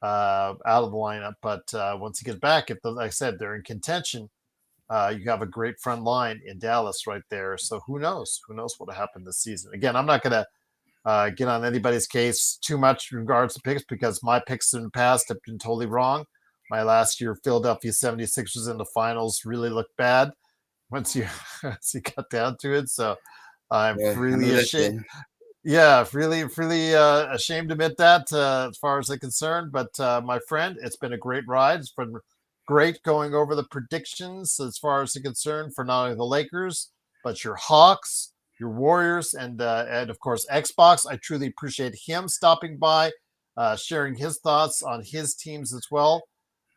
out of the lineup. But once he gets back, like I said, they're in contention. You have a great front line in Dallas right there. So who knows? Who knows what will happen this season? Again, I'm not going to get on anybody's case too much in regards to picks because my picks in the past have been totally wrong. My last year Philadelphia 76ers in the finals really looked bad once you got down to it. So I'm freely ashamed. Yeah, really ashamed to admit that as far as I'm concerned. But my friend, it's been a great ride. It's been great going over the predictions as far as I'm concerned for not only the Lakers, but your Hawks, your Warriors, and of course Xbox. I truly appreciate him stopping by, sharing his thoughts on his teams as well.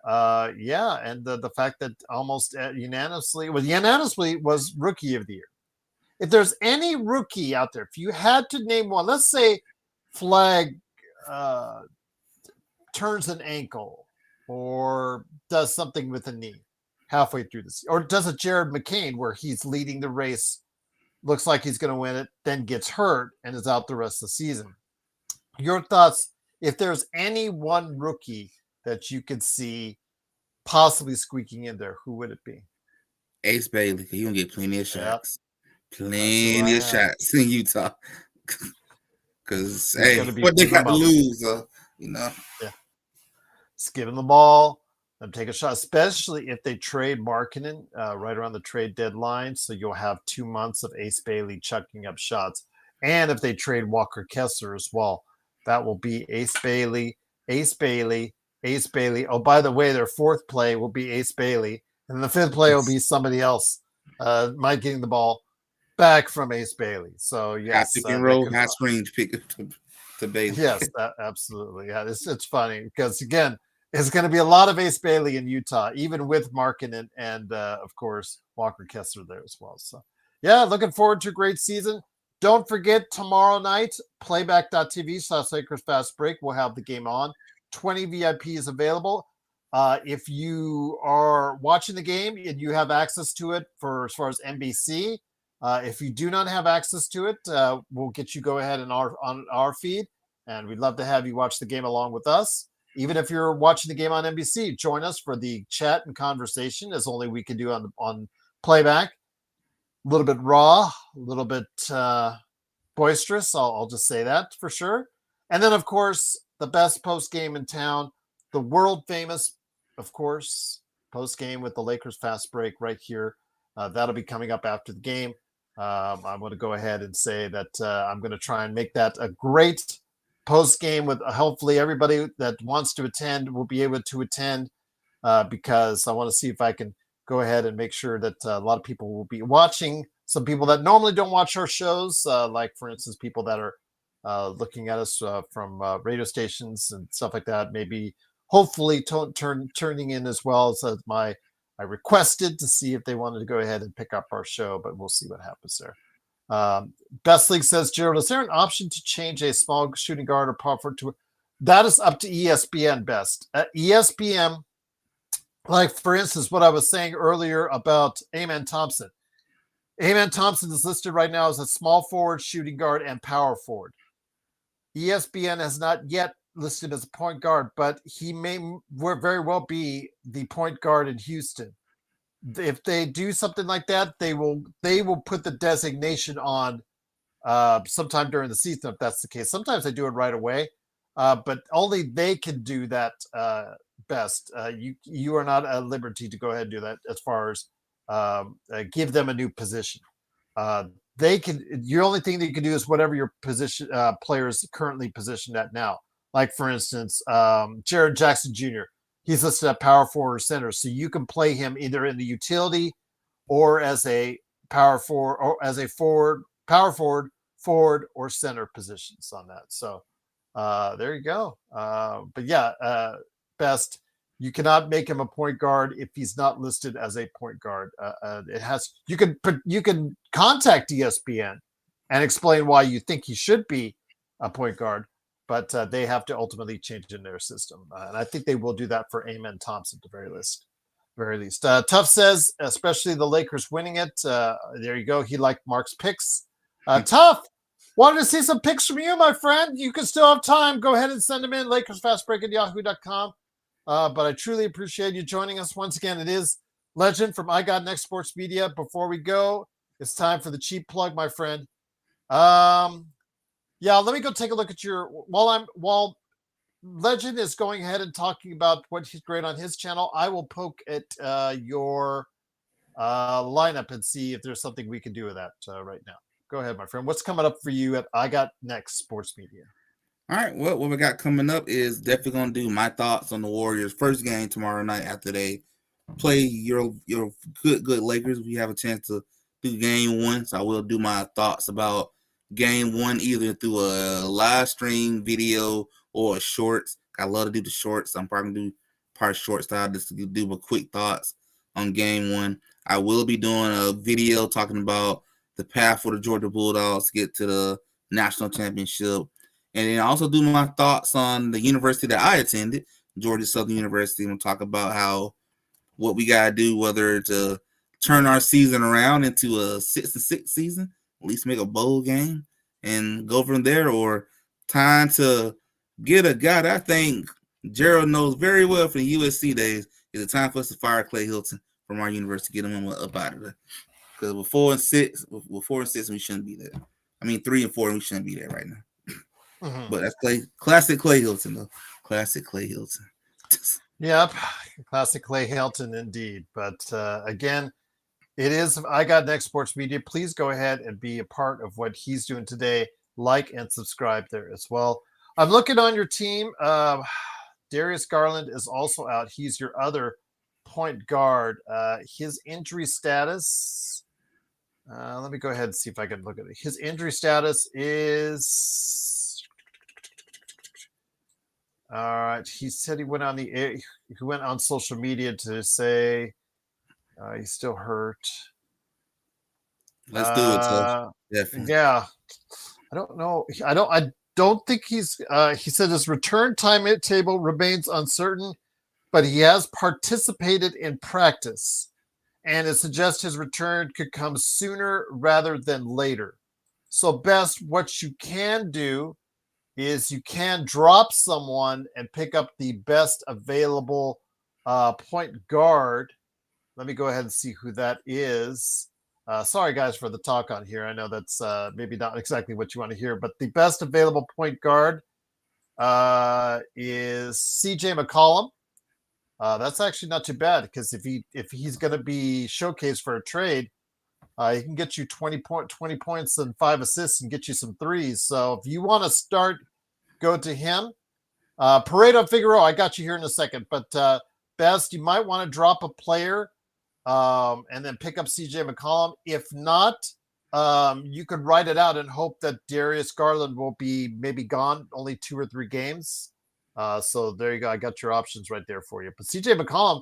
Yeah, and the fact that almost unanimously was Rookie of the Year. If there's any rookie out there, if you had to name one, let's say Flag turns an ankle or does something with a knee halfway through this, or does a Jared McCain where he's leading the race, looks like he's going to win it, then gets hurt and is out the rest of the season. Your thoughts, if there's any one rookie that you could see possibly squeaking in there, who would it be? Ace Bailey. He's going to get plenty of shots. Plenty of shots in Utah. Because, hey, what they got to lose, you know? Yeah. Just give him the ball, let him take a shot, especially if they trade Markkanen right around the trade deadline. So you'll have 2 months of Ace Bailey chucking up shots. And if they trade Walker Kessler as well, that will be Ace Bailey, Ace Bailey, Ace Bailey. Oh, by the way, their fourth play will be Ace Bailey. And the fifth play will be somebody else, Mike getting the ball back from Ace Bailey. So yes, pick and roll, high screen pick to Bailey. Yes, absolutely. Yeah, it's funny because again, it's going to be a lot of Ace Bailey in Utah, even with Markkanen and of course Walker Kessler there as well. So yeah, looking forward to a great season. Don't forget tomorrow night, playback.tv/Lakers Fast Break. We'll have the game on. 20 VIPs available. If you are watching the game and you have access to it for as far as NBC. If you do not have access to it, we'll get you go ahead and on our feed, and we'd love to have you watch the game along with us. Even if you're watching the game on NBC, join us for the chat and conversation, as only we can do on playback. A little bit raw, a little bit boisterous. I'll just say that for sure. And then, of course, the best post game in town, the world famous, of course, post game with the Lakers Fast Break right here. That'll be coming up after the game. I'm going to go ahead and say that I'm going to try and make that a great post game with hopefully everybody that wants to attend will be able to attend because I want to see if I can go ahead and make sure that a lot of people will be watching. Some people that normally don't watch our shows, like for instance, people that are looking at us from radio stations and stuff like that, maybe hopefully turning in as well as I requested to see if they wanted to go ahead and pick up our show, but we'll see what happens there. Best League says, Gerald, is there an option to change a small shooting guard or power forward to? That is up to ESPN, Best. ESPN, like for instance, what I was saying earlier about Amen Thompson. Amen Thompson is listed right now as a small forward, shooting guard, and power forward. ESPN has not yet listed as a point guard, but he may very well be the point guard in Houston. If they do something like that, they will put the designation on sometime during the season if that's the case. Sometimes they do it right away, but only they can do that best. You are not at liberty to go ahead and do that as far as give them a new position. They can. Your only thing that you can do is whatever your position player is currently positioned at now. Like, for instance, Jared Jackson Jr., he's listed at power forward or center. So you can play him either in the utility or as a power forward or as a power forward or center positions on that. So there you go. But yeah, Best, you cannot make him a point guard if he's not listed as a point guard. You can contact ESPN and explain why you think he should be a point guard. But they have to ultimately change in their system. And I think they will do that for Amen Thompson at the very least. Tough says, especially the Lakers winning it. There you go. He liked Mark's picks. Tough, wanted to see some picks from you, my friend. You can still have time. Go ahead and send them in, LakersFastBreak@yahoo.com. But I truly appreciate you joining us once again. It is Legend from I Got Next Sports Media. Before we go, it's time for the cheap plug, my friend. Yeah, let me go take a look at your while Legend is going ahead and talking about what he's great on his channel. I will poke at your lineup and see if there's something we can do with that right now. Go ahead, my friend. What's coming up for you at I Got Next Sports Media? All right, well, what we got coming up is definitely going to do my thoughts on the Warriors' first game tomorrow night after they play your good Lakers. We have a chance to do game one, so I will do my thoughts about game one either through a live stream video or a shorts. I love to do the shorts. I'm probably going to do part short style just to do my quick thoughts on game one. I will be doing a video talking about the path for the Georgia Bulldogs to get to the national championship. And then I also do my thoughts on the university that I attended, Georgia Southern University. I'm going to talk about what we got to do, whether to turn our season around into a 6-6 season, at least make a bowl game and go from there, or time to get a guy that I think Gerald knows very well from the USC days. Is it time for us to fire Clay Hilton from our university, get him up out of there? Because with 4 and 6, we shouldn't be there. I mean, 3 and 4, we shouldn't be there right now. Mm-hmm. But that's classic Clay Hilton, though. Classic Clay Hilton. Yep, classic Clay Hilton indeed. But again, it is I Got Next Sports Media. Please go ahead and be a part of what he's doing today. Like and subscribe there as well. I'm looking on your team. Darius Garland is also out. He's your other point guard. His injury status. Let me go ahead and see if I can look at it. His injury status is. All right. He said he went on social media to say he's still hurt. Let's do it, so definitely. Yeah. I don't know. I don't think he's he said his return timetable remains uncertain, but he has participated in practice, and it suggests his return could come sooner rather than later. So best what you can do is you can drop someone and pick up the best available point guard. Let me go ahead and see who that is. Sorry, guys, for the talk on here. I know that's maybe not exactly what you want to hear, but the best available point guard is CJ McCollum. That's actually not too bad, because if he's going to be showcased for a trade, he can get you 20 points and 5 assists and get you some threes. So if you want to start, go to him. Pareto Figueroa, I got you here in a second. But best, you might want to drop a player and then pick up CJ McCollum. If not, you could write it out and hope that Darius Garland will be maybe gone only 2 or 3 games. So there you go. I got your options right there for you. But CJ McCollum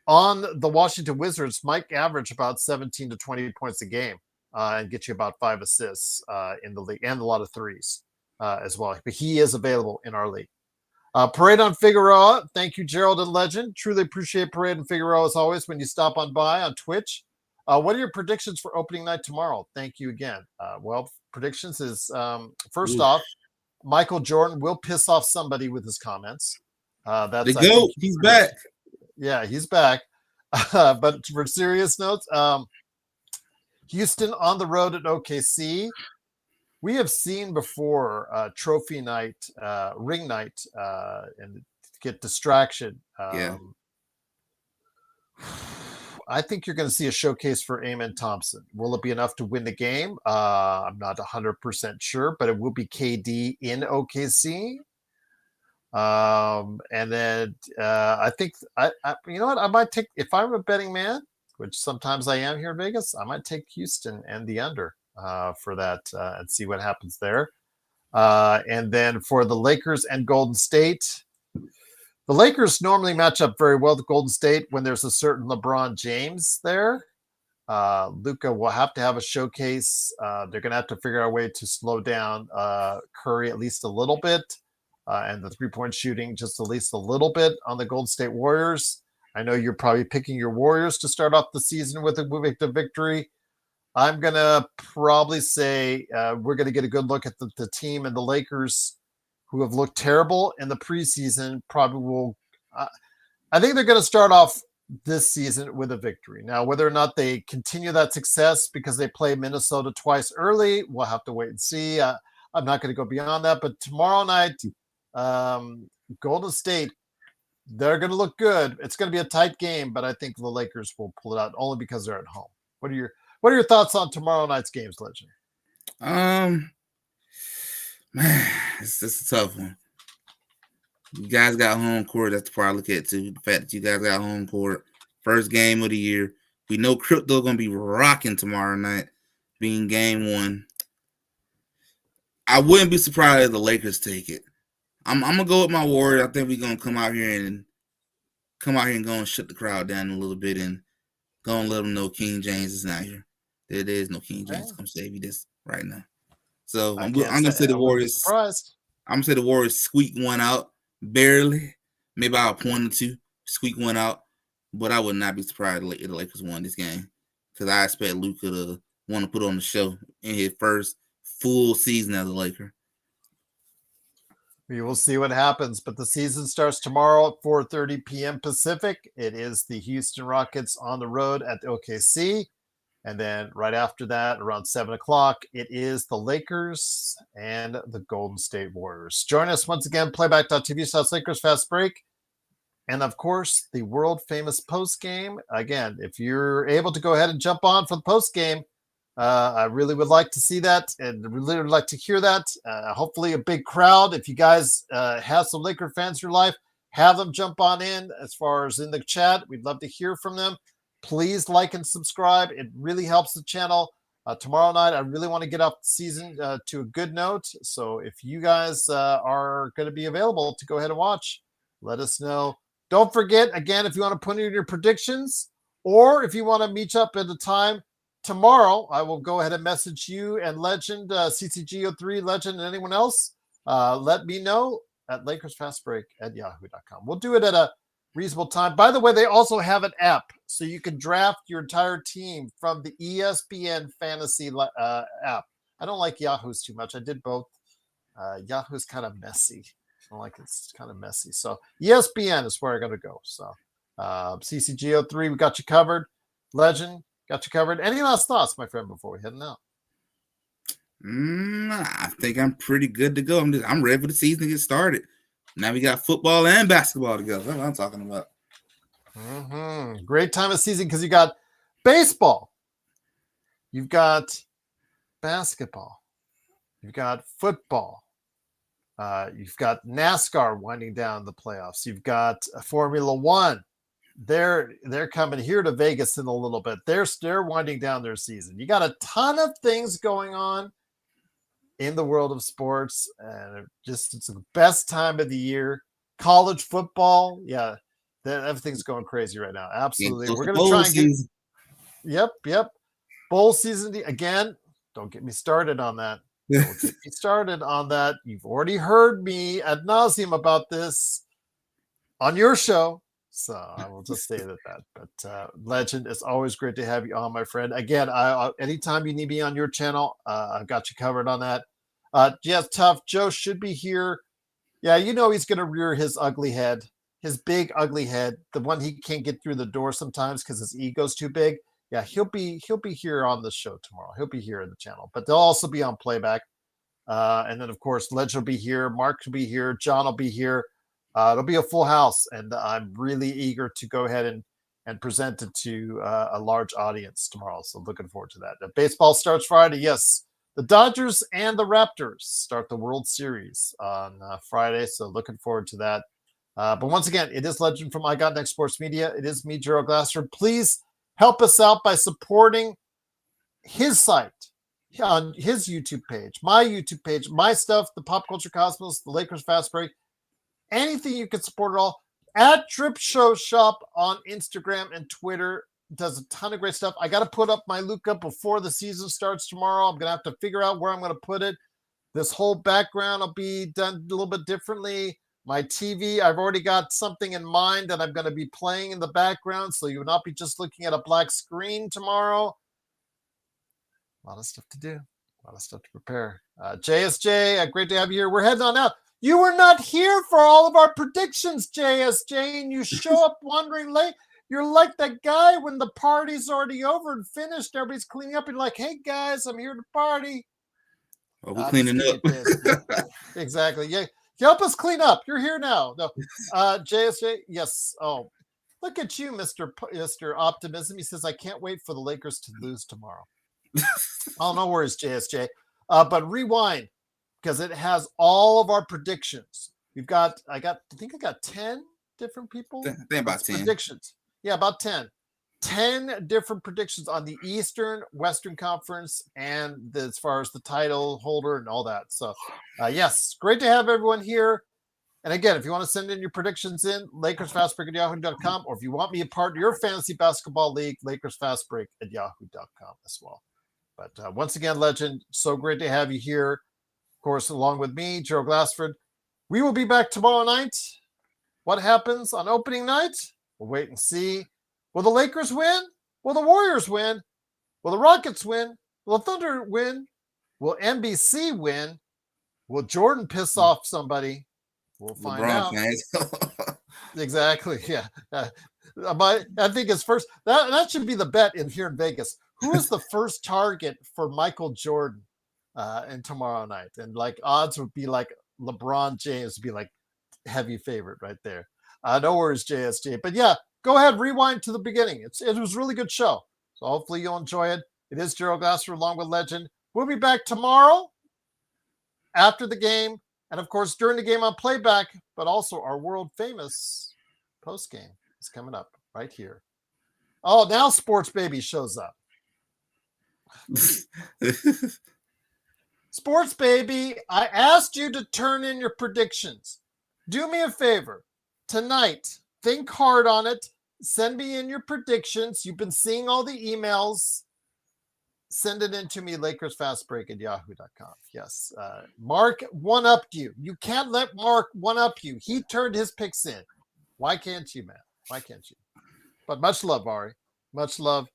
on the Washington Wizards might average about 17 to 20 points a game and get you about 5 assists in the league, and a lot of threes as well. But he is available in our league. Parade on Figueroa. Thank you, Gerald and Legend. Truly appreciate Parade and Figueroa as always when you stop on by on Twitch. What are your predictions for opening night tomorrow? Thank you again. Well, predictions is first off, Michael Jordan will piss off somebody with his comments. That's the GOAT. He's back. Yeah, he's back. But for serious notes, Houston on the road at OKC. We have seen before trophy night, ring night, and get distraction. I think you're going to see a showcase for Amen Thompson. Will it be enough to win the game? I'm not 100% sure, but it will be KD in OKC. And then I think you know what, I might take, if I'm a betting man, which sometimes I am here in Vegas, I might take Houston and the under for that and see what happens there. And then for the Lakers and Golden State, the Lakers normally match up very well with Golden State when there's a certain LeBron James there. Luka will have to have a showcase. They're going to have to figure out a way to slow down Curry at least a little bit. And the three-point shooting just at least a little bit on the Golden State Warriors. I know you're probably picking your Warriors to start off the season with a victory. I'm going to probably say we're going to get a good look at the team, and the Lakers, who have looked terrible in the preseason, probably will. I think they're going to start off this season with a victory. Now, whether or not they continue that success because they play Minnesota twice early, we'll have to wait and see. I'm not going to go beyond that. But tomorrow night, Golden State, they're going to look good. It's going to be a tight game, but I think the Lakers will pull it out only because they're at home. What are your thoughts on tomorrow night's games, Legend? Man, it's a tough one. You guys got home court. That's the part I look at too. The fact that you guys got home court, first game of the year. We know Crypto gonna be rocking tomorrow night, being game 1. I wouldn't be surprised if the Lakers take it. I'm gonna go with my Warriors. I think we're gonna come out here and go and shut the crowd down a little bit and go and let them know King James is not here. There is no King James to come save you this right now. So I'm gonna say the Warriors. I'm gonna say the Warriors squeak one out, barely, maybe about a point or two, squeak one out. But I would not be surprised if the Lakers won this game because I expect Luka to want to put on the show in his first full season as a Laker. We will see what happens, but the season starts tomorrow at 4:30 p.m. Pacific. It is the Houston Rockets on the road at OKC. And then right after that, around 7 o'clock, it is the Lakers and the Golden State Warriors. Join us once again, playback.tv/Lakers Fast Break. And of course, the world famous post game. Again, if you're able to go ahead and jump on for the post game, I really would like to see that and really would like to hear that. Hopefully, a big crowd. If you guys have some Laker fans in your life, have them jump on in as far as in the chat. We'd love to hear from them. Please like and subscribe. It really helps the channel. Tomorrow night, I really want to get off the season to a good note. So if you guys are going to be available to go ahead and watch, let us know. Don't forget, again, if you want to put in your predictions or if you want to meet up at a time tomorrow, I will go ahead and message you and Legend, CCGO3, Legend, and anyone else. Let me know at LakersFastBreak@yahoo.com. We'll do it at a reasonable time. By the way, they also have an app so you can draft your entire team from the ESPN Fantasy app. I don't like Yahoo's too much. I did both. Yahoo's kind of messy. I don't like it. It's kind of messy. So ESPN is where I got to go. So CCGO3, we got you covered. Legend, got you covered. Any last thoughts, my friend, before we heading out? I think I'm pretty good to go. I'm ready for the season to get started. Now we got football and basketball together. That's what I'm talking about. Great time of season because you got baseball, you've got basketball, you've got football, you've got NASCAR winding down the playoffs. You've got Formula One. They're coming here to Vegas in a little bit. They're winding down their season. You got a ton of things going on in the world of sports, and it's the best time of the year. College football, yeah, everything's going crazy right now. Absolutely, we're going to try and get. Yep. Bowl season again. Don't get me started on that. Don't get me started on that. You've already heard me ad nauseum about this on your show, so I will just say that. But Legend, it's always great to have you on, my friend. Again, anytime you need me on your channel, I've got you covered on that. Yeah, tough. Joe should be here. Yeah, you know he's going to rear his ugly head, his big ugly head, the one he can't get through the door sometimes because his ego's too big. Yeah, he'll be here on the show tomorrow. He'll be here in the channel, but they'll also be on playback. And then of course, Legend will be here, Mark will be here, John will be here. It'll be a full house, and I'm really eager to go ahead and present it to a large audience tomorrow. So looking forward to that. The baseball starts Friday. Yes, the Dodgers and the Raptors start the World Series on Friday. So looking forward to that. But once again, it is Legend from I Got Next Sports Media. It is me, Gerald Glassford. Please help us out by supporting his site on his YouTube page, my stuff, the Pop Culture Cosmos, the Lakers Fast Break. Anything you can support at all. At Trip Show Shop on Instagram and Twitter does a ton of great stuff. I got to put up my Luca before the season starts tomorrow. I'm going to have to figure out where I'm going to put it. This whole background will be done a little bit differently. My TV, I've already got something in mind that I'm going to be playing in the background, so you will not be just looking at a black screen tomorrow. A lot of stuff to do. A lot of stuff to prepare. JSJ, great to have you here. We're heading on out. You were not here for all of our predictions, JSJ, and you show up wandering late. You're like that guy when the party's already over and finished. Everybody's cleaning up and like, hey guys, I'm here to party. Are we cleaning up? Exactly. Yeah. Help us clean up. You're here now. No. JSJ, yes. Oh, look at you, Mr. Optimism. He says, I can't wait for the Lakers to lose tomorrow. Oh, no worries, JSJ. But rewind, because it has all of our predictions. I think I got 10 different people. I think about 10 predictions. Yeah, about 10. 10 different predictions on the Eastern, Western Conference, and as far as the title holder and all that. So, yes, great to have everyone here. And again, if you want to send in your predictions in, LakersFastBreak@yahoo.com, or if you want me a part of your fantasy basketball league, LakersFastBreak@yahoo.com as well. But once again, Legend, so great to have you here. Of course, along with me, Joe Glassford. We will be back tomorrow night. What happens on opening night? We'll wait and see. Will the Lakers win? Will the Warriors win? Will the Rockets win? Will the Thunder win? Will NBC win? Will Jordan piss off somebody? We'll find out. Exactly. Yeah. I think it's first. That should be the bet in here in Vegas. Who is the first target for Michael Jordan in tomorrow night? And like odds would be like LeBron James would be like heavy favorite right there. No worries, JSJ. But yeah, go ahead, rewind to the beginning. It was a really good show. So hopefully you'll enjoy it. It is Gerald Glasser along with Legend. We'll be back tomorrow after the game. And of course, during the game on playback, but also our world famous post game is coming up right here. Oh, now Sports Baby shows up. Sports Baby, I asked you to turn in your predictions. Do me a favor. Tonight, think hard on it. Send me in your predictions. You've been seeing all the emails. Send it in to me, LakersFastBreak@yahoo.com. Yes. Mark one-upped you. You can't let Mark one-up you. He turned his picks in. Why can't you, man? Why can't you? But much love, Ari. Much love.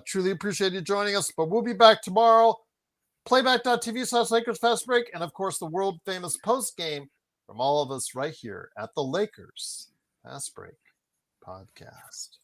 Truly appreciate you joining us. But we'll be back tomorrow. Playback.tv/LakersFastBreak. And, of course, the world-famous post-game from all of us right here at the Lakers Fast Break Podcast.